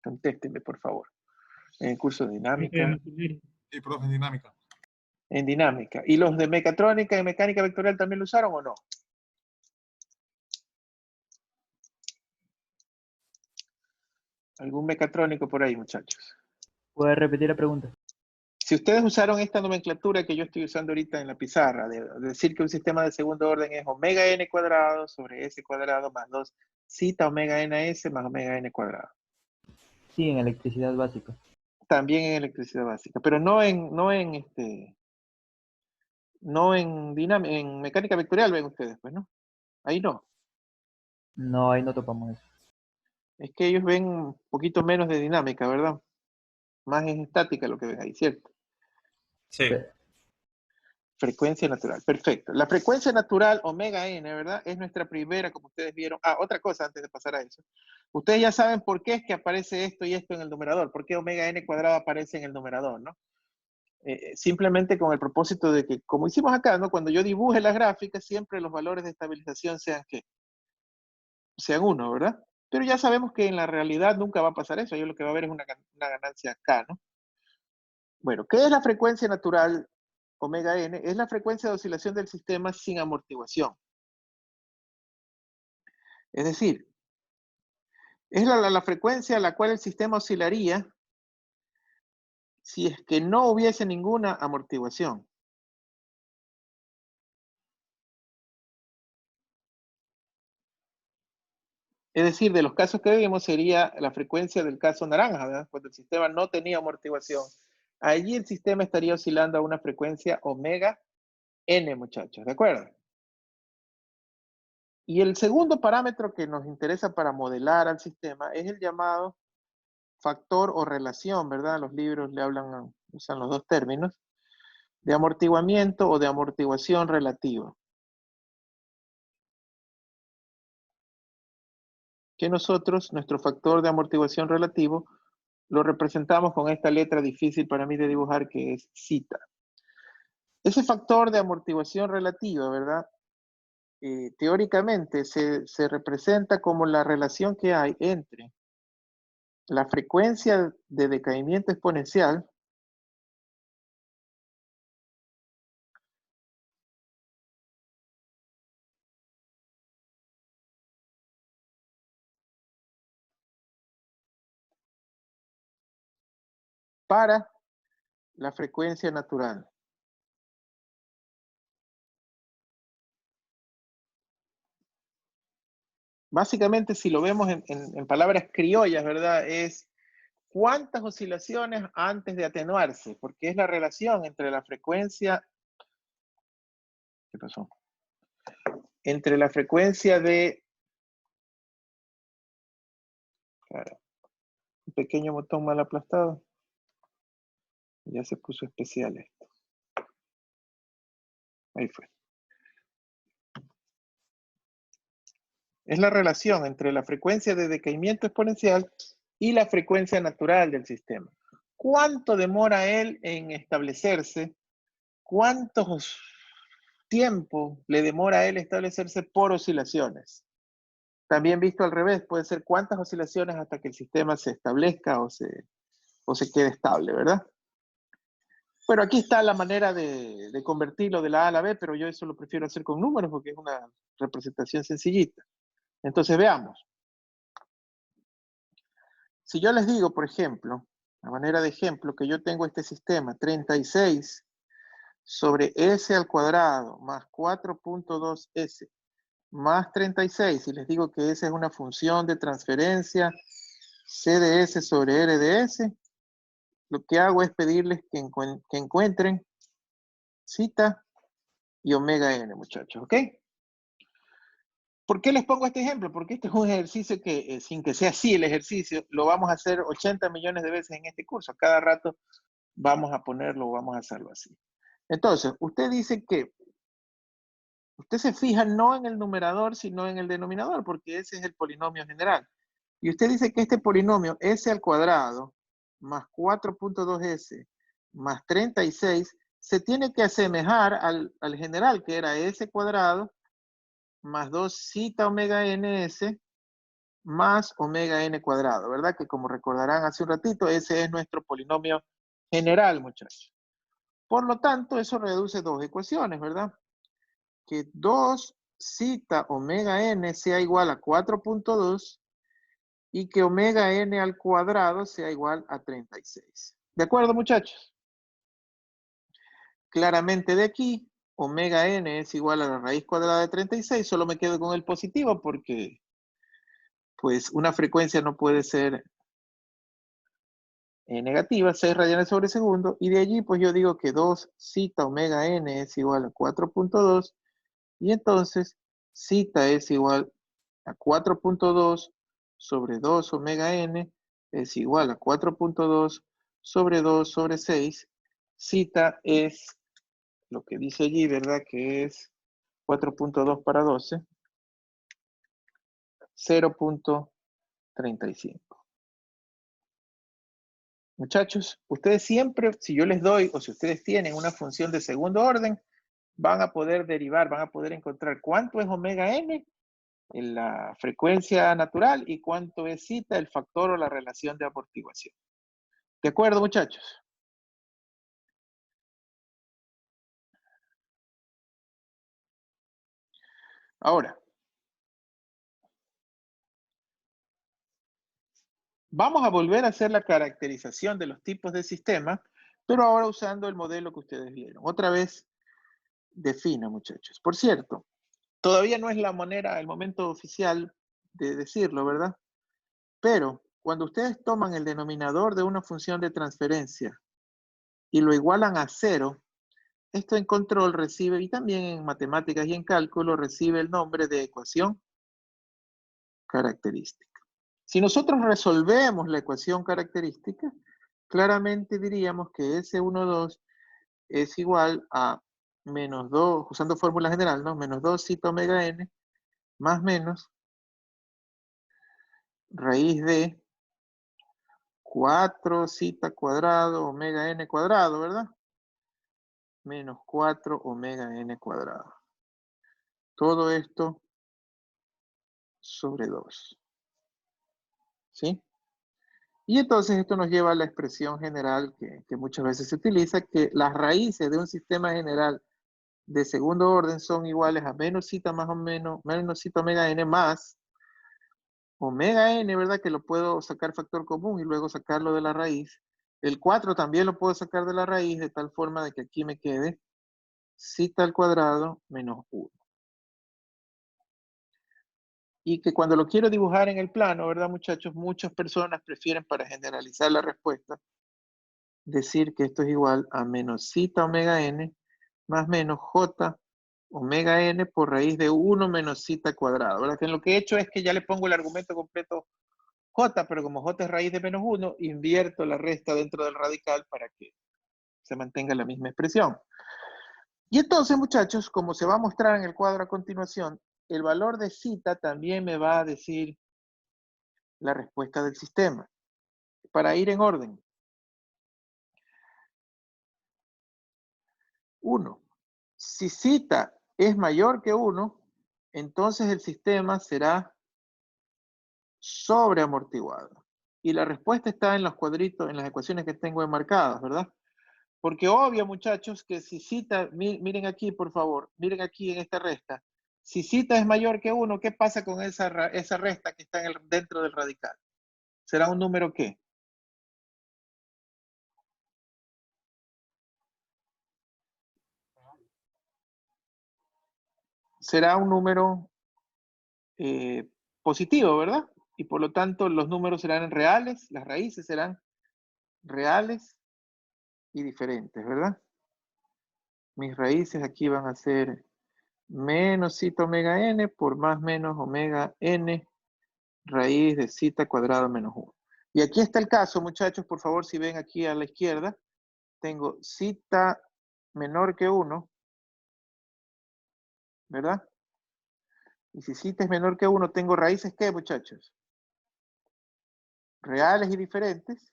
Contéstenme, por favor. En el curso de dinámica. Sí, profe, en dinámica. En dinámica. ¿Y los de mecatrónica y mecánica vectorial también lo usaron o no? ¿Algún mecatrónico por ahí, muchachos? ¿Puede repetir la pregunta? Si ustedes usaron esta nomenclatura que yo estoy usando ahorita en la pizarra, de decir que un sistema de segundo orden es omega n cuadrado sobre s cuadrado más 2 zeta omega ns más omega n cuadrado. Sí, en electricidad básica. También en electricidad básica, pero no en mecánica vectorial, ven ustedes, pues, ¿no? Ahí no. No, ahí no topamos eso. Es que ellos ven un poquito menos de dinámica, ¿verdad? Más es estática lo que ven ahí, ¿cierto? Sí. Frecuencia natural, perfecto. La frecuencia natural, omega n, ¿verdad? Es nuestra primera, como ustedes vieron. Ah, otra cosa antes de pasar a eso. Ustedes ya saben por qué es que aparece esto y esto en el numerador. ¿Por qué omega n cuadrado aparece en el numerador, no? Simplemente con el propósito de que, como hicimos acá, ¿no? Cuando yo dibuje las gráficas, siempre los valores de estabilización sean 1, ¿verdad? Pero ya sabemos que en la realidad nunca va a pasar eso. Yo lo que va a haber es una ganancia acá, ¿no? Bueno, ¿qué es la frecuencia natural omega n? Es la frecuencia de oscilación del sistema sin amortiguación. Es decir, es la frecuencia a la cual el sistema oscilaría si es que no hubiese ninguna amortiguación. Es decir, de los casos que vimos sería la frecuencia del caso naranja, ¿verdad? Cuando el sistema no tenía amortiguación. Allí el sistema estaría oscilando a una frecuencia omega n, muchachos, ¿de acuerdo? Y el segundo parámetro que nos interesa para modelar al sistema es el llamado factor o relación, ¿verdad? Los libros le usan los dos términos, de amortiguamiento o de amortiguación relativa. Que nosotros, nuestro factor de amortiguación relativo, lo representamos con esta letra difícil para mí de dibujar, que es zeta. Ese factor de amortiguación relativa, ¿verdad? Teóricamente se representa como la relación que hay entre la frecuencia de decaimiento exponencial para la frecuencia natural. Básicamente, si lo vemos en palabras criollas, ¿verdad? Es cuántas oscilaciones antes de atenuarse, porque es la relación entre la frecuencia... ¿Qué pasó? Entre la frecuencia de... Claro, un pequeño botón mal aplastado. Ya se puso especial esto. Ahí fue. Es la relación entre la frecuencia de decaimiento exponencial y la frecuencia natural del sistema. ¿Cuánto demora él en establecerse? ¿Cuánto tiempo le demora a él establecerse por oscilaciones? También visto al revés, puede ser cuántas oscilaciones hasta que el sistema se establezca o se quede estable, ¿verdad? Bueno, aquí está la manera de convertirlo de la A a la B, pero yo eso lo prefiero hacer con números porque es una representación sencillita. Entonces veamos. Si yo les digo, por ejemplo, a manera de ejemplo, que yo tengo este sistema 36 sobre S al cuadrado más 4.2S más 36, y les digo que esa es una función de transferencia C de S sobre R de S, lo que hago es pedirles que encuentren zeta y omega n, muchachos, ¿ok? ¿Por qué les pongo este ejemplo? Porque este es un ejercicio que, sin que sea así el ejercicio, lo vamos a hacer 80 millones de veces en este curso. Cada rato vamos a ponerlo, vamos a hacerlo así. Entonces, usted dice que usted se fija no en el numerador, sino en el denominador, porque ese es el polinomio general. Y usted dice que este polinomio S al cuadrado más 4.2S más 36 se tiene que asemejar al general, que era S cuadrado más 2 zeta omega ns más omega n cuadrado, ¿verdad? Que como recordarán hace un ratito, ese es nuestro polinomio general, muchachos. Por lo tanto, eso reduce dos ecuaciones, ¿verdad? Que 2 zeta omega n sea igual a 4.2 y que omega n al cuadrado sea igual a 36. ¿De acuerdo, muchachos? Claramente de aquí, omega n es igual a la raíz cuadrada de 36, solo me quedo con el positivo porque pues una frecuencia no puede ser negativa, 6 radianes sobre segundo, y de allí pues yo digo que 2 zeta omega n es igual a 4.2, y entonces zeta es igual a 4.2 sobre 2 omega n es igual a 4.2 sobre 2 sobre 6. Zeta es lo que dice allí, ¿verdad? Que es 4.2 para 12, 0.35. Muchachos, ustedes siempre, si yo les doy o si ustedes tienen una función de segundo orden, van a poder derivar, van a poder encontrar cuánto es omega n en la frecuencia natural y cuánto es zeta, el factor o la relación de amortiguación. ¿De acuerdo, muchachos? Ahora, vamos a volver a hacer la caracterización de los tipos de sistema, pero ahora usando el modelo que ustedes vieron. Otra vez, defino, muchachos. Por cierto, todavía no es la manera, el momento oficial de decirlo, ¿verdad? Pero cuando ustedes toman el denominador de una función de transferencia y lo igualan a 0, esto en control recibe, y también en matemáticas y en cálculo, recibe el nombre de ecuación característica. Si nosotros resolvemos la ecuación característica, claramente diríamos que S12 es igual a menos 2, usando fórmula general, ¿no? Menos 2 zeta omega n más menos raíz de 4 zeta cuadrado omega n cuadrado, ¿verdad? Menos 4 omega n cuadrado. Todo esto sobre 2. ¿Sí? Y entonces esto nos lleva a la expresión general que muchas veces se utiliza, que las raíces de un sistema general de segundo orden son iguales a menos zeta más o menos zeta omega n más omega n, ¿verdad? Que lo puedo sacar factor común y luego sacarlo de la raíz. El 4 también lo puedo sacar de la raíz de tal forma de que aquí me quede zeta al cuadrado menos 1. Y que cuando lo quiero dibujar en el plano, ¿verdad, muchachos? Muchas personas prefieren, para generalizar la respuesta, decir que esto es igual a menos zeta omega n más menos j omega n por raíz de 1 menos zeta cuadrado, ¿verdad? Que lo que he hecho es que ya le pongo el argumento completo j, pero como j es raíz de menos 1, invierto la resta dentro del radical para que se mantenga la misma expresión. Y entonces, muchachos, como se va a mostrar en el cuadro a continuación, el valor de zeta también me va a decir la respuesta del sistema. Para ir en orden. 1. Si zeta es mayor que 1, entonces el sistema será sobreamortiguado. Y la respuesta está en los cuadritos, en las ecuaciones que tengo enmarcadas, ¿verdad? Porque obvio, muchachos, que si zeta, miren aquí, por favor, miren aquí en esta resta. Si zeta es mayor que 1, ¿qué pasa con esa resta que está dentro del radical? ¿Será un número qué? Será un número positivo, ¿verdad? Y por lo tanto los números serán reales, las raíces serán reales y diferentes, ¿verdad? Mis raíces aquí van a ser menos zeta omega n por más menos omega n raíz de zeta cuadrado menos 1. Y aquí está el caso, muchachos, por favor, si ven aquí a la izquierda, tengo zeta menor que 1, ¿verdad? Y si zeta es menor que 1, tengo raíces, ¿qué, muchachos? Reales y diferentes.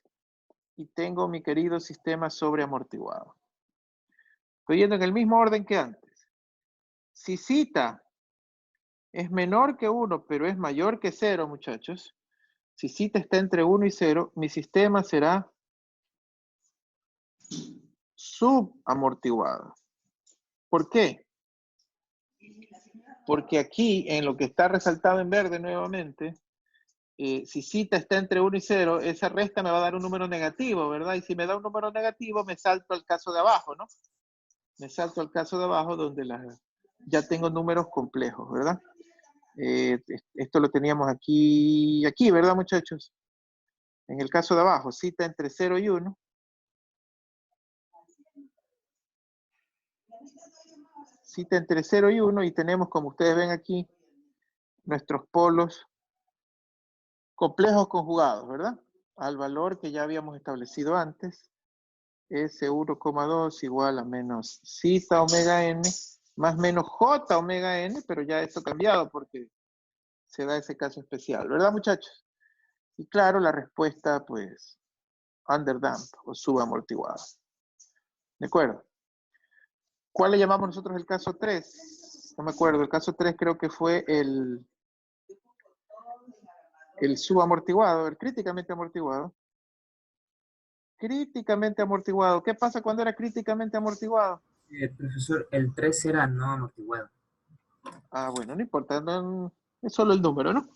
Y tengo mi querido sistema sobreamortiguado. Estoy yendo en el mismo orden que antes. Si zeta es menor que 1, pero es mayor que 0, muchachos, si zeta está entre 1 y 0, mi sistema será subamortiguado. ¿Por qué? Porque aquí, en lo que está resaltado en verde nuevamente, si zeta está entre 1 y 0, esa resta me va a dar un número negativo, ¿verdad? Y si me da un número negativo, me salto al caso de abajo, ¿no? Me salto al caso de abajo donde ya tengo números complejos, ¿verdad? Esto lo teníamos aquí, ¿verdad, muchachos? En el caso de abajo, zeta entre 0 y 1. Zeta entre 0 y 1 y tenemos, como ustedes ven aquí, nuestros polos complejos conjugados, ¿verdad? Al valor que ya habíamos establecido antes, S1,2 igual a menos zeta omega n más menos j omega n, pero ya esto ha cambiado porque se da ese caso especial, ¿verdad, muchachos? Y claro, la respuesta, pues, underdamped o subamortiguada. ¿De acuerdo? ¿Cuál le llamamos nosotros el caso 3? No me acuerdo, el caso 3 creo que fue el subamortiguado, el críticamente amortiguado. Críticamente amortiguado. ¿Qué pasa cuando era críticamente amortiguado? Profesor, el 3 era no amortiguado. Ah, bueno, no importa, es solo el número, ¿no?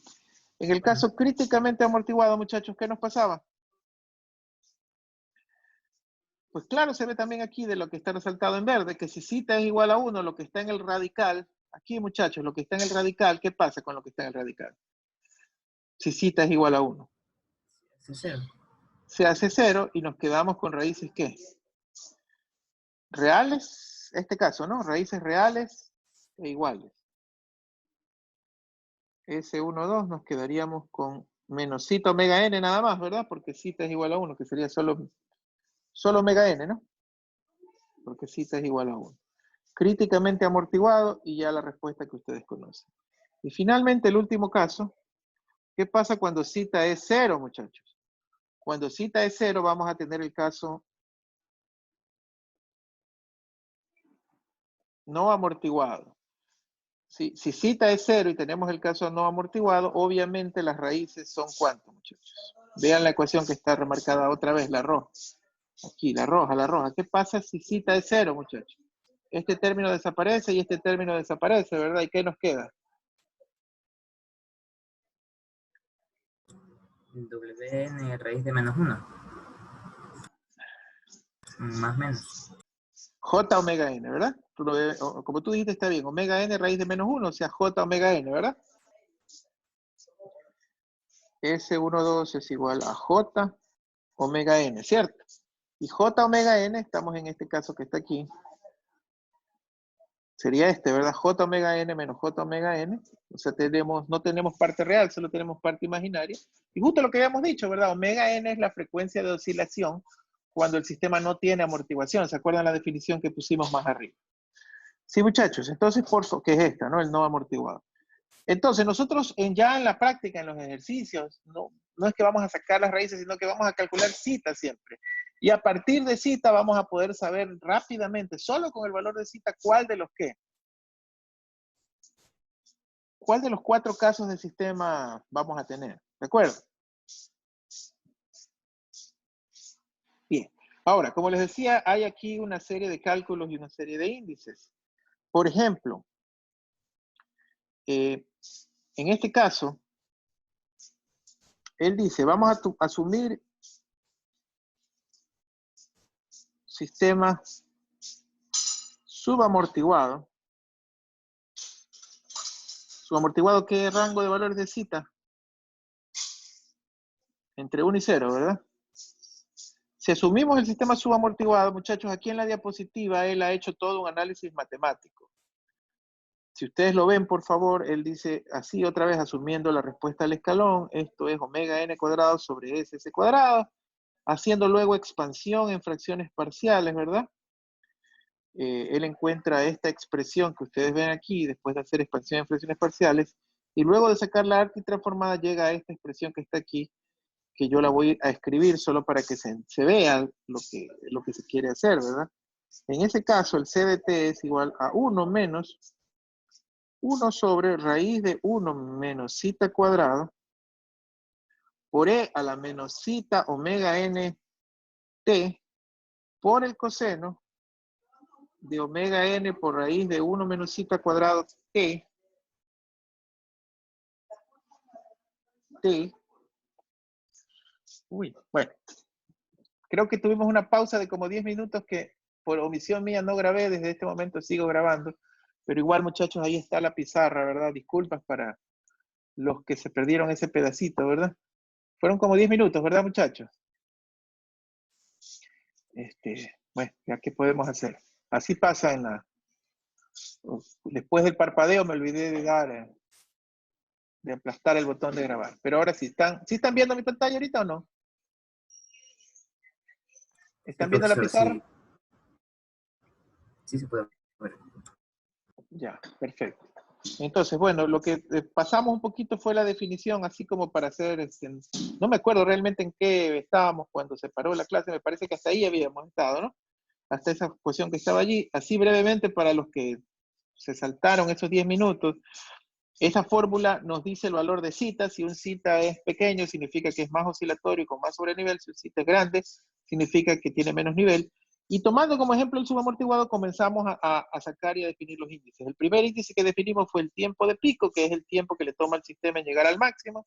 En el caso críticamente amortiguado, muchachos, ¿qué nos pasaba? Pues claro, se ve también aquí de lo que está resaltado en verde, que si zeta es igual a 1, lo que está en el radical, aquí, muchachos, lo que está en el radical, ¿qué pasa con lo que está en el radical? Si zeta es igual a 1. Se hace 0 y nos quedamos con raíces, ¿qué? Reales este caso, ¿no? Raíces reales e iguales. S12 nos quedaríamos con menos zeta omega n nada más, ¿verdad? Porque zeta es igual a 1, que sería solo omega n, ¿no? Porque zeta es igual a 1. Críticamente amortiguado y ya la respuesta que ustedes conocen. Y finalmente el último caso, ¿qué pasa cuando zeta es 0, muchachos? Cuando zeta es 0 vamos a tener el caso no amortiguado. Si zeta es 0 y tenemos el caso no amortiguado, obviamente las raíces son ¿cuánto, muchachos? Vean la ecuación que está remarcada otra vez, la roja. Aquí, la roja. ¿Qué pasa si zeta es 0, muchachos? Este término desaparece y este término desaparece, ¿verdad? ¿Y qué nos queda? WN raíz de menos 1. Más menos. J omega n, ¿verdad? Como tú dijiste, está bien. Omega n raíz de menos 1, o sea, J omega n, ¿verdad? S12 es igual a J omega n, ¿cierto? Y J omega n, estamos en este caso que está aquí, sería este, ¿verdad? J omega n menos J omega n. O sea, no tenemos parte real, solo tenemos parte imaginaria. Y justo lo que habíamos dicho, ¿verdad? Omega n es la frecuencia de oscilación cuando el sistema no tiene amortiguación. ¿Se acuerdan la definición que pusimos más arriba? Sí, muchachos. Entonces, ¿qué es esta, no? El no amortiguado. Entonces, nosotros ya en la práctica, en los ejercicios, no es que vamos a sacar las raíces, sino que vamos a calcular zeta siempre. Y a partir de zeta vamos a poder saber rápidamente, solo con el valor de zeta, cuál de los qué. ¿Cuál de los 4 casos del sistema vamos a tener? ¿De acuerdo? Bien. Ahora, como les decía, hay aquí una serie de cálculos y una serie de índices. Por ejemplo, en este caso, él dice, vamos a asumir sistema subamortiguado. ¿Subamortiguado qué rango de valores de zeta? Entre 1 y 0, ¿verdad? Si asumimos el sistema subamortiguado, muchachos, aquí en la diapositiva él ha hecho todo un análisis matemático. Si ustedes lo ven, por favor, él dice así otra vez, asumiendo la respuesta al escalón, esto es omega n cuadrado sobre ss cuadrado, haciendo luego expansión en fracciones parciales, ¿verdad? Él encuentra esta expresión que ustedes ven aquí, después de hacer expansión en fracciones parciales, y luego de sacar la arti transformada llega a esta expresión que está aquí, que yo la voy a escribir solo para que se vea lo que se quiere hacer, ¿verdad? En ese caso, el CDT es igual a 1 menos 1 sobre raíz de 1 menos zeta cuadrado por e a la menos zeta omega n t por el coseno de omega n por raíz de 1 menos zeta cuadrado t bueno, creo que tuvimos una pausa de como 10 minutos que por omisión mía no grabé, desde este momento sigo grabando, pero igual muchachos, ahí está la pizarra, ¿verdad? Disculpas para los que se perdieron ese pedacito, ¿verdad? Fueron como 10 minutos, ¿verdad, muchachos? Bueno, ya qué podemos hacer. Así pasa en la... Después del parpadeo me olvidé de aplastar el botón de grabar. Pero ahora sí, ¿sí están viendo mi pantalla ahorita o no? ¿Están viendo la pizarra? Sí. Sí se puede ver. Ya, perfecto. Entonces, bueno, lo que pasamos un poquito fue la definición, así como para hacer, no me acuerdo realmente en qué estábamos cuando se paró la clase, me parece que hasta ahí habíamos estado, ¿no? Hasta esa cuestión que estaba allí. Así brevemente para los que se saltaron esos 10 minutos, esa fórmula nos dice el valor de zeta. Si un zeta es pequeño, significa que es más oscilatorio y con más sobrenivel. Si un zeta es grande, significa que tiene menos nivel. Y tomando como ejemplo el subamortiguado, comenzamos a sacar y a definir los índices. El primer índice que definimos fue el tiempo de pico, que es el tiempo que le toma al sistema en llegar al máximo.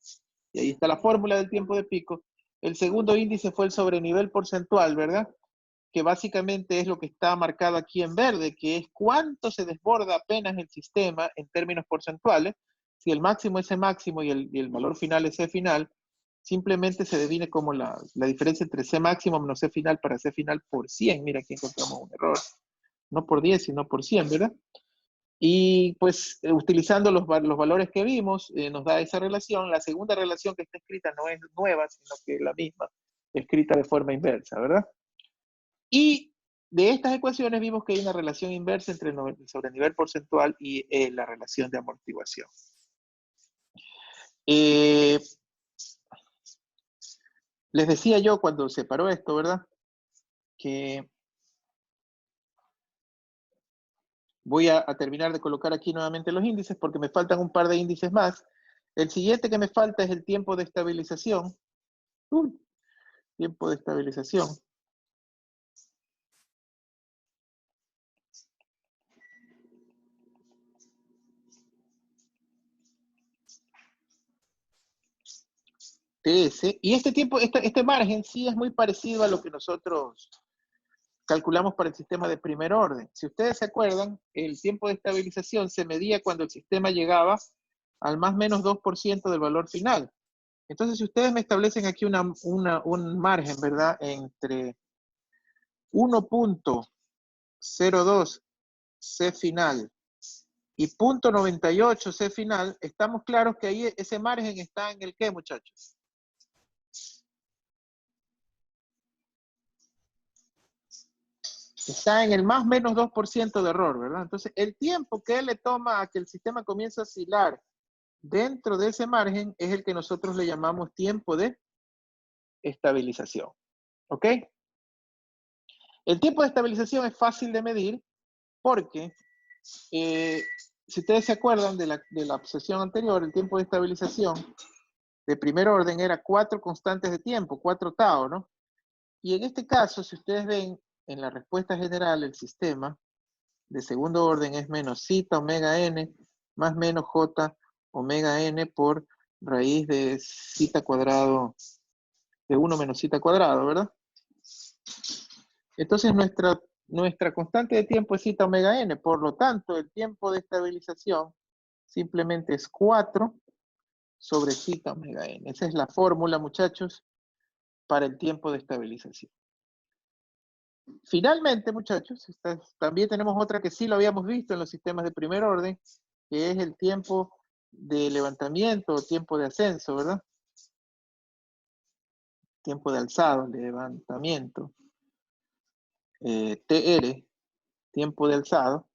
Y ahí está la fórmula del tiempo de pico. El segundo índice fue el sobrenivel porcentual, ¿verdad? Que básicamente es lo que está marcado aquí en verde, que es cuánto se desborda apenas el sistema en términos porcentuales. Si el máximo es C máximo y el valor final es C final, simplemente se define como la diferencia entre C máximo menos C final para C final por 100. Mira, aquí encontramos un error. no por 10, sino por 100, ¿verdad? Y pues utilizando los valores que vimos, nos da esa relación. La segunda relación que está escrita no es nueva, sino que es la misma, escrita de forma inversa, ¿verdad? Y de estas ecuaciones vimos que hay una relación inversa entre el sobrenivel porcentual y la relación de amortiguación. Les decía yo cuando se paró esto, ¿verdad? Que voy a terminar de colocar aquí nuevamente los índices porque me faltan un par de índices más. El siguiente que me falta es el tiempo de estabilización. Tiempo de estabilización. TS. Y este tiempo, este margen sí es muy parecido a lo que nosotros calculamos para el sistema de primer orden. Si ustedes se acuerdan, el tiempo de estabilización se medía cuando el sistema llegaba al más o menos 2% del valor final. Entonces, si ustedes me establecen aquí un margen, ¿verdad? Entre 1.02 C final y 0.98 C final, estamos claros que ahí ese margen está en el ¿qué, muchachos? Está en el más o menos 2% de error, ¿verdad? Entonces, el tiempo que le toma a que el sistema comience a oscilar dentro de ese margen es el que nosotros le llamamos tiempo de estabilización. ¿Ok? El tiempo de estabilización es fácil de medir porque, si ustedes se acuerdan de la sesión anterior, el tiempo de estabilización de primer orden era 4 constantes de tiempo, 4 tau, ¿no? Y en este caso, si ustedes ven en la respuesta general, el sistema de segundo orden es menos zeta omega n más menos j omega n por raíz de zeta cuadrado, de 1 menos zeta cuadrado, ¿verdad? Entonces nuestra constante de tiempo es zeta omega n, por lo tanto el tiempo de estabilización simplemente es 4 sobre zeta omega n. Esa es la fórmula, muchachos, para el tiempo de estabilización. Finalmente, muchachos, también tenemos otra que sí lo habíamos visto en los sistemas de primer orden, que es el tiempo de levantamiento o tiempo de ascenso, ¿verdad? Tiempo de alzado, levantamiento. TR, tiempo de alzado.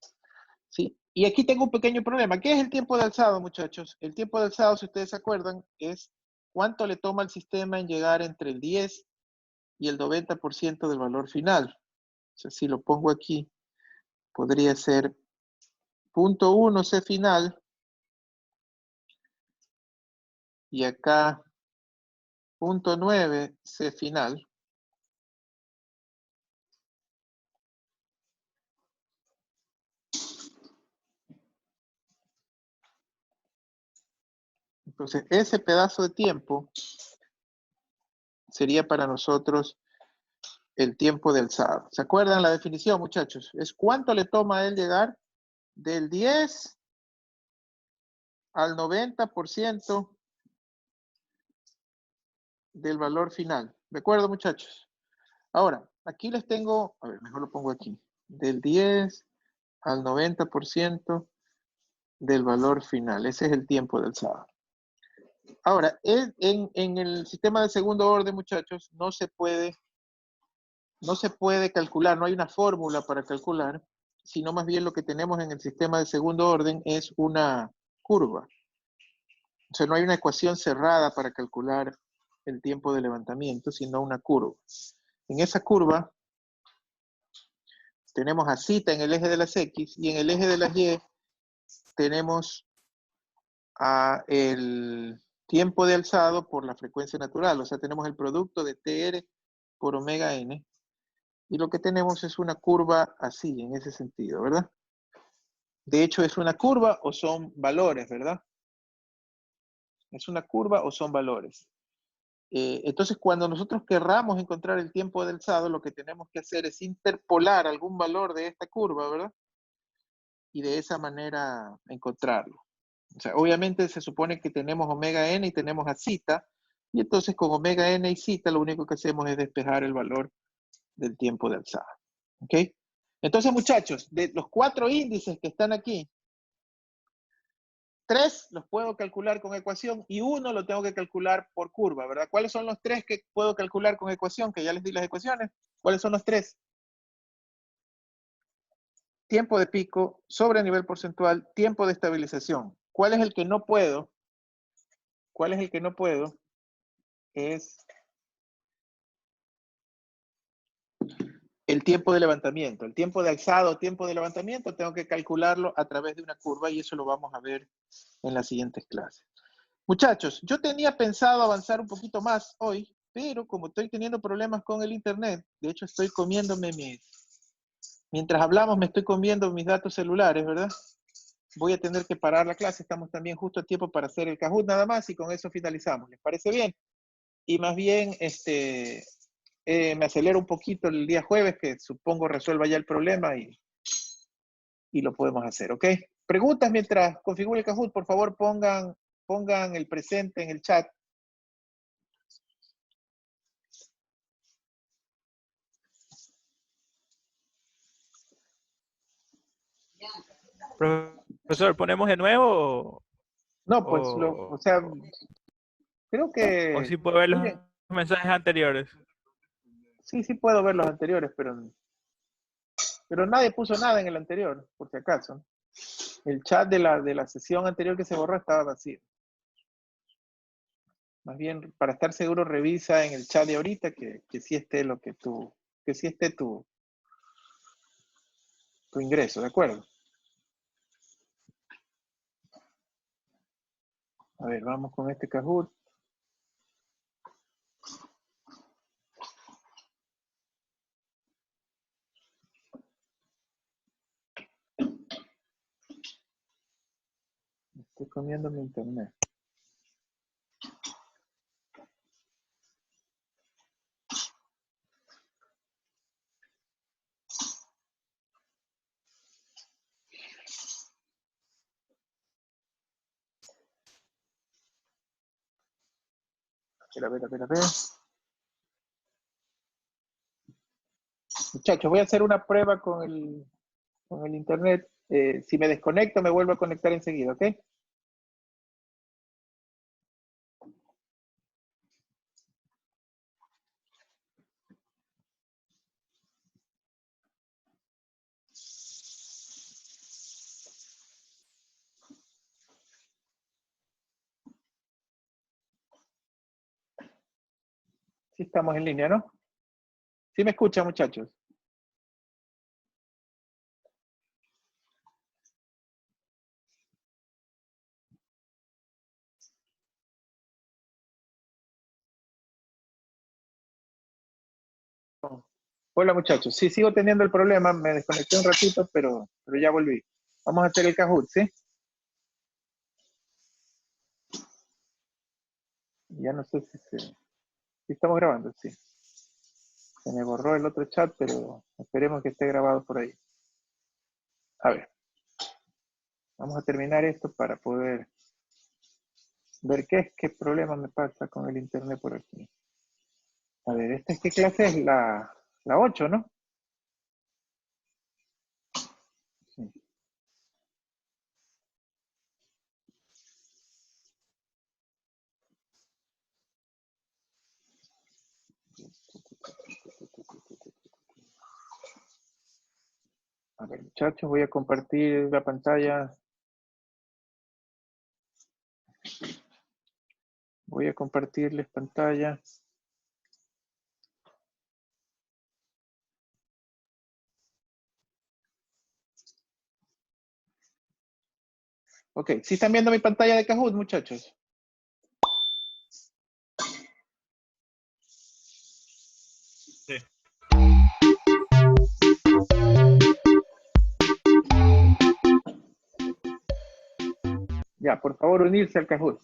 ¿Sí? Y aquí tengo un pequeño problema. ¿Qué es el tiempo de alzado, muchachos? El tiempo de alzado, si ustedes se acuerdan, es cuánto le toma al sistema en llegar entre el 10 y el 90% del valor final. O sea, si lo pongo aquí, podría ser 0.1 C final y acá 0.9 C final. Entonces, ese pedazo de tiempo sería para nosotros el tiempo de alzado. ¿Se acuerdan la definición, muchachos? Es cuánto le toma a él llegar del 10 al 90% del valor final. ¿De acuerdo, muchachos? Ahora, aquí les tengo, a ver, mejor lo pongo aquí. Del 10 al 90% del valor final. Ese es el tiempo de alzado. Ahora, en el sistema de segundo orden, muchachos, no se puede calcular, no hay una fórmula para calcular, sino más bien lo que tenemos en el sistema de segundo orden es una curva. O sea, no hay una ecuación cerrada para calcular el tiempo de levantamiento, sino una curva. En esa curva tenemos a zeta en el eje de las X y en el eje de las Y tenemos a el tiempo de alzado por la frecuencia natural. O sea, tenemos el producto de TR por omega n. Y lo que tenemos es una curva así, en ese sentido, ¿verdad? De hecho, ¿es una curva o son valores, verdad? ¿Es una curva o son valores? Entonces, cuando nosotros querramos encontrar el tiempo de alzado, lo que tenemos que hacer es interpolar algún valor de esta curva, ¿verdad? Y de esa manera encontrarlo. O sea, obviamente se supone que tenemos omega n y tenemos a zeta, y entonces con omega n y zeta lo único que hacemos es despejar el valor del tiempo de alzada. ¿Ok? Entonces, muchachos, de los 4 índices que están aquí, 3 los puedo calcular con ecuación y 1 lo tengo que calcular por curva, ¿verdad? ¿Cuáles son los 3 que puedo calcular con ecuación? Que ya les di las ecuaciones. ¿Cuáles son los 3? Tiempo de pico, sobre nivel porcentual, tiempo de estabilización. ¿Cuál es el que no puedo? ¿Cuál es el que no puedo? Es el tiempo de levantamiento. El tiempo de alzado, tiempo de levantamiento, tengo que calcularlo a través de una curva y eso lo vamos a ver en las siguientes clases. Muchachos, yo tenía pensado avanzar un poquito más hoy, pero como estoy teniendo problemas con el internet, de hecho estoy comiéndome mientras hablamos me estoy comiendo mis datos celulares, ¿verdad? Voy a tener que parar la clase, estamos también justo a tiempo para hacer el Kahoot nada más y con eso finalizamos. ¿Les parece bien? Y más bien, me acelero un poquito el día jueves, que supongo resuelva ya el problema y lo podemos hacer, ¿ok? Preguntas mientras configure el Kahoot, por favor pongan el presente en el chat. Profesor, ¿ponemos de nuevo No, pues, o, o sea, o, creo o que, si puedo ver los miren, mensajes anteriores? sí puedo ver los anteriores, pero nadie puso nada en el anterior, por si acaso. El chat de la sesión anterior que se borró estaba vacío. Más bien, para estar seguro, revisa en el chat de ahorita que sí esté lo que sí esté tu ingreso, ¿de acuerdo? A ver, vamos con este Kahoot. Estoy comiendo mi internet. A ver. Muchachos, voy a hacer una prueba con el internet. Si me desconecto, me vuelvo a conectar enseguida, ¿ok? Sí estamos en línea, ¿no? ¿Sí me escuchan, muchachos? Hola, muchachos. Sí, sigo teniendo el problema. Me desconecté un ratito, pero ya volví. Vamos a hacer el Kahoot, ¿sí? Ya no sé si estamos grabando, sí. Se me borró el otro chat, pero esperemos que esté grabado por ahí. A ver. Vamos a terminar esto para poder ver qué problema me pasa con el internet por aquí. A ver, ¿qué clase es? La 8, ¿no? Sí. A ver, muchachos, voy a compartir la pantalla. Voy a compartirles pantalla. Ok, ¿sí están viendo mi pantalla de Kahoot, muchachos? Sí. Ya, por favor, unirse al Kahoot.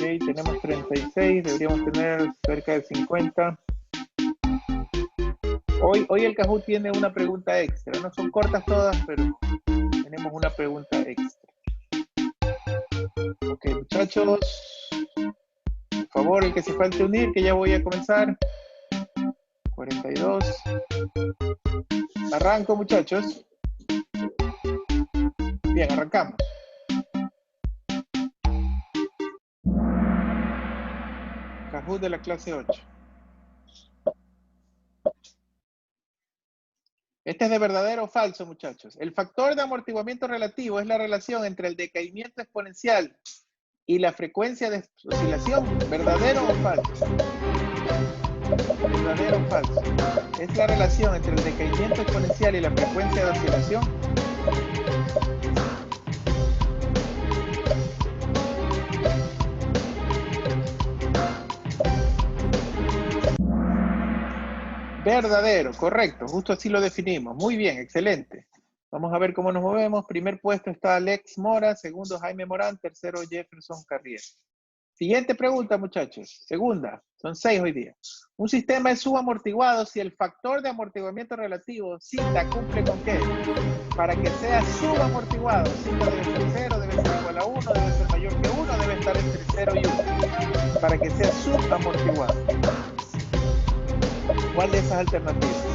tenemos 36, deberíamos tener cerca de 50. Hoy el Kahoot tiene una pregunta extra. No son cortas todas, pero tenemos una pregunta extra. Ok, muchachos. Por favor, el que se falte unir, que ya voy a comenzar. 42. Arranco, muchachos. Bien, arrancamos. Kahoot de la clase 8. Este es de verdadero o falso, muchachos. El factor de amortiguamiento relativo es la relación entre el decaimiento exponencial y la frecuencia de oscilación. ¿Verdadero o falso? ¿Verdadero o falso? Es la relación entre el decaimiento exponencial y la frecuencia de oscilación. Verdadero, correcto, justo así lo definimos. Muy bien, excelente. Vamos a ver cómo nos movemos. Primer puesto está Alex Mora, segundo Jaime Morán, tercero Jefferson Carrier. Siguiente pregunta, muchachos. Segunda, son 6 hoy día. Un sistema es subamortiguado si el factor de amortiguamiento relativo, sigma, cumple con ¿qué? Para que sea subamortiguado, sigma debe ser 0, debe ser igual a 1, debe ser mayor que 1, debe estar entre 0 y 1. Para que sea subamortiguado. ¿Cuál de esas alternativas?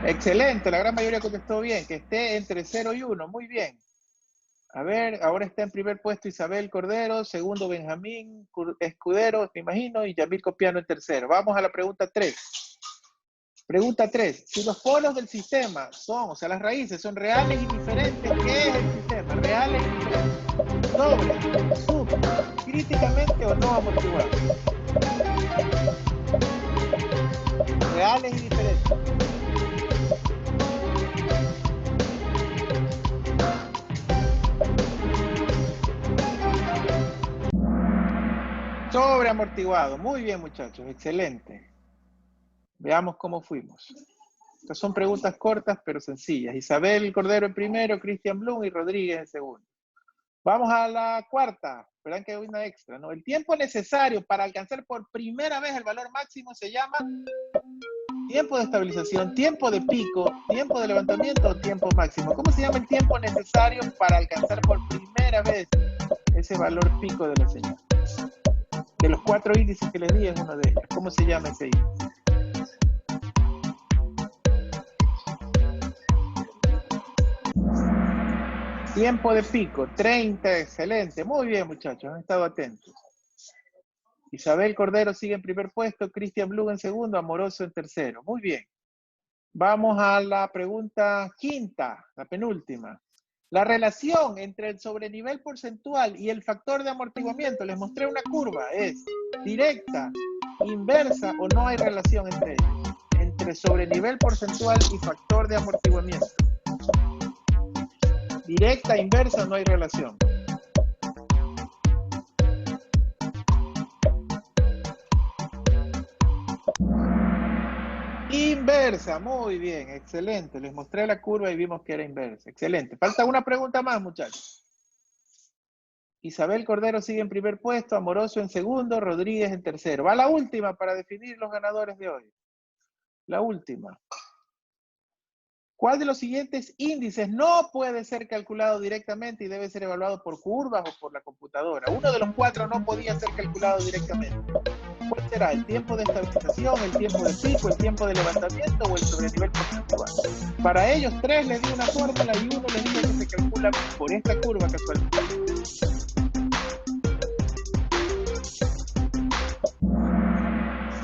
Excelente, la gran mayoría contestó bien, que esté entre 0 y 1, muy bien. A ver, ahora está en primer puesto Isabel Cordero, segundo Benjamín Escudero, me imagino, y Yamil Copiano en tercero. Vamos a la pregunta 3. Pregunta 3. Si los polos del sistema son, o sea, las raíces son reales y diferentes, ¿qué es el sistema? Reales y diferentes. Doble, sub, críticamente o no amortiguado. Reales y diferentes. Sobreamortiguado. Muy bien, muchachos. Excelente. Veamos cómo fuimos. Estas son preguntas cortas pero sencillas. Isabel Cordero en primero, Cristian Blum y Rodríguez en segundo. Vamos a la cuarta. Verán que hay una extra, ¿no? El tiempo necesario para alcanzar por primera vez el valor máximo se llama tiempo de estabilización, tiempo de pico, tiempo de levantamiento o tiempo máximo. ¿Cómo se llama el tiempo necesario para alcanzar por primera vez ese valor pico de la señal? De los 4 índices que les di es uno de ellos. ¿Cómo se llama ese índice? Tiempo de pico, 30, excelente. Muy bien, muchachos, han estado atentos. Isabel Cordero sigue en primer puesto, Cristian Blum en segundo, Amoroso en tercero. Muy bien. Vamos a la pregunta quinta, la penúltima. La relación entre el sobrenivel porcentual y el factor de amortiguamiento, les mostré una curva, es directa, inversa o no hay relación entre ellos. Entre sobrenivel porcentual y factor de amortiguamiento. Directa, inversa, no hay relación. Inversa, muy bien, excelente. Les mostré la curva y vimos que era inversa. Excelente. Falta una pregunta más, muchachos. Isabel Cordero sigue en primer puesto, Amoroso en segundo, Rodríguez en tercero. Va la última para definir los ganadores de hoy. La última. ¿Cuál de los siguientes índices no puede ser calculado directamente y debe ser evaluado por curvas o por la computadora? Uno de los 4 no podía ser calculado directamente. ¿Cuál será? ¿El tiempo de estabilización, el tiempo de pico, el tiempo de levantamiento o el sobrenivel porcentual? Para ellos 3 les di una fórmula y uno les dije que se calcula por esta curva casualmente.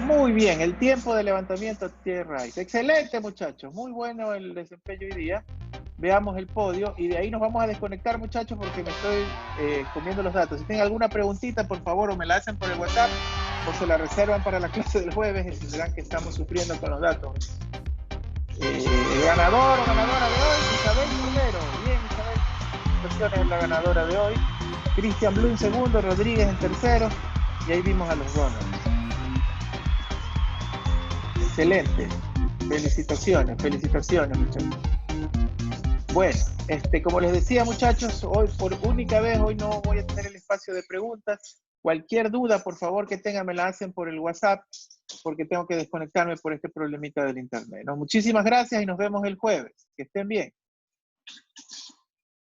Muy bien, el tiempo de levantamiento tiene raíz. Excelente, muchachos. Muy bueno el desempeño hoy día. Veamos el podio y de ahí nos vamos a desconectar, muchachos, porque me estoy comiendo los datos. Si tienen alguna preguntita, por favor, o me la hacen por el WhatsApp o se la reservan para la clase del jueves, entenderán que estamos sufriendo con los datos. Ganador o ganadora de hoy, Isabel Cordero. Bien, Isabel. Felicitaciones es la ganadora de hoy. Cristian Blum en segundo, Rodríguez en tercero. Y ahí vimos a los donors. Excelente. Felicitaciones, felicitaciones, muchachos. Bueno, como les decía, muchachos, hoy por única vez, hoy no voy a tener el espacio de preguntas. Cualquier duda, por favor, que tengan, me la hacen por el WhatsApp, porque tengo que desconectarme por este problemita del internet, ¿no? Muchísimas gracias y nos vemos el jueves. Que estén bien.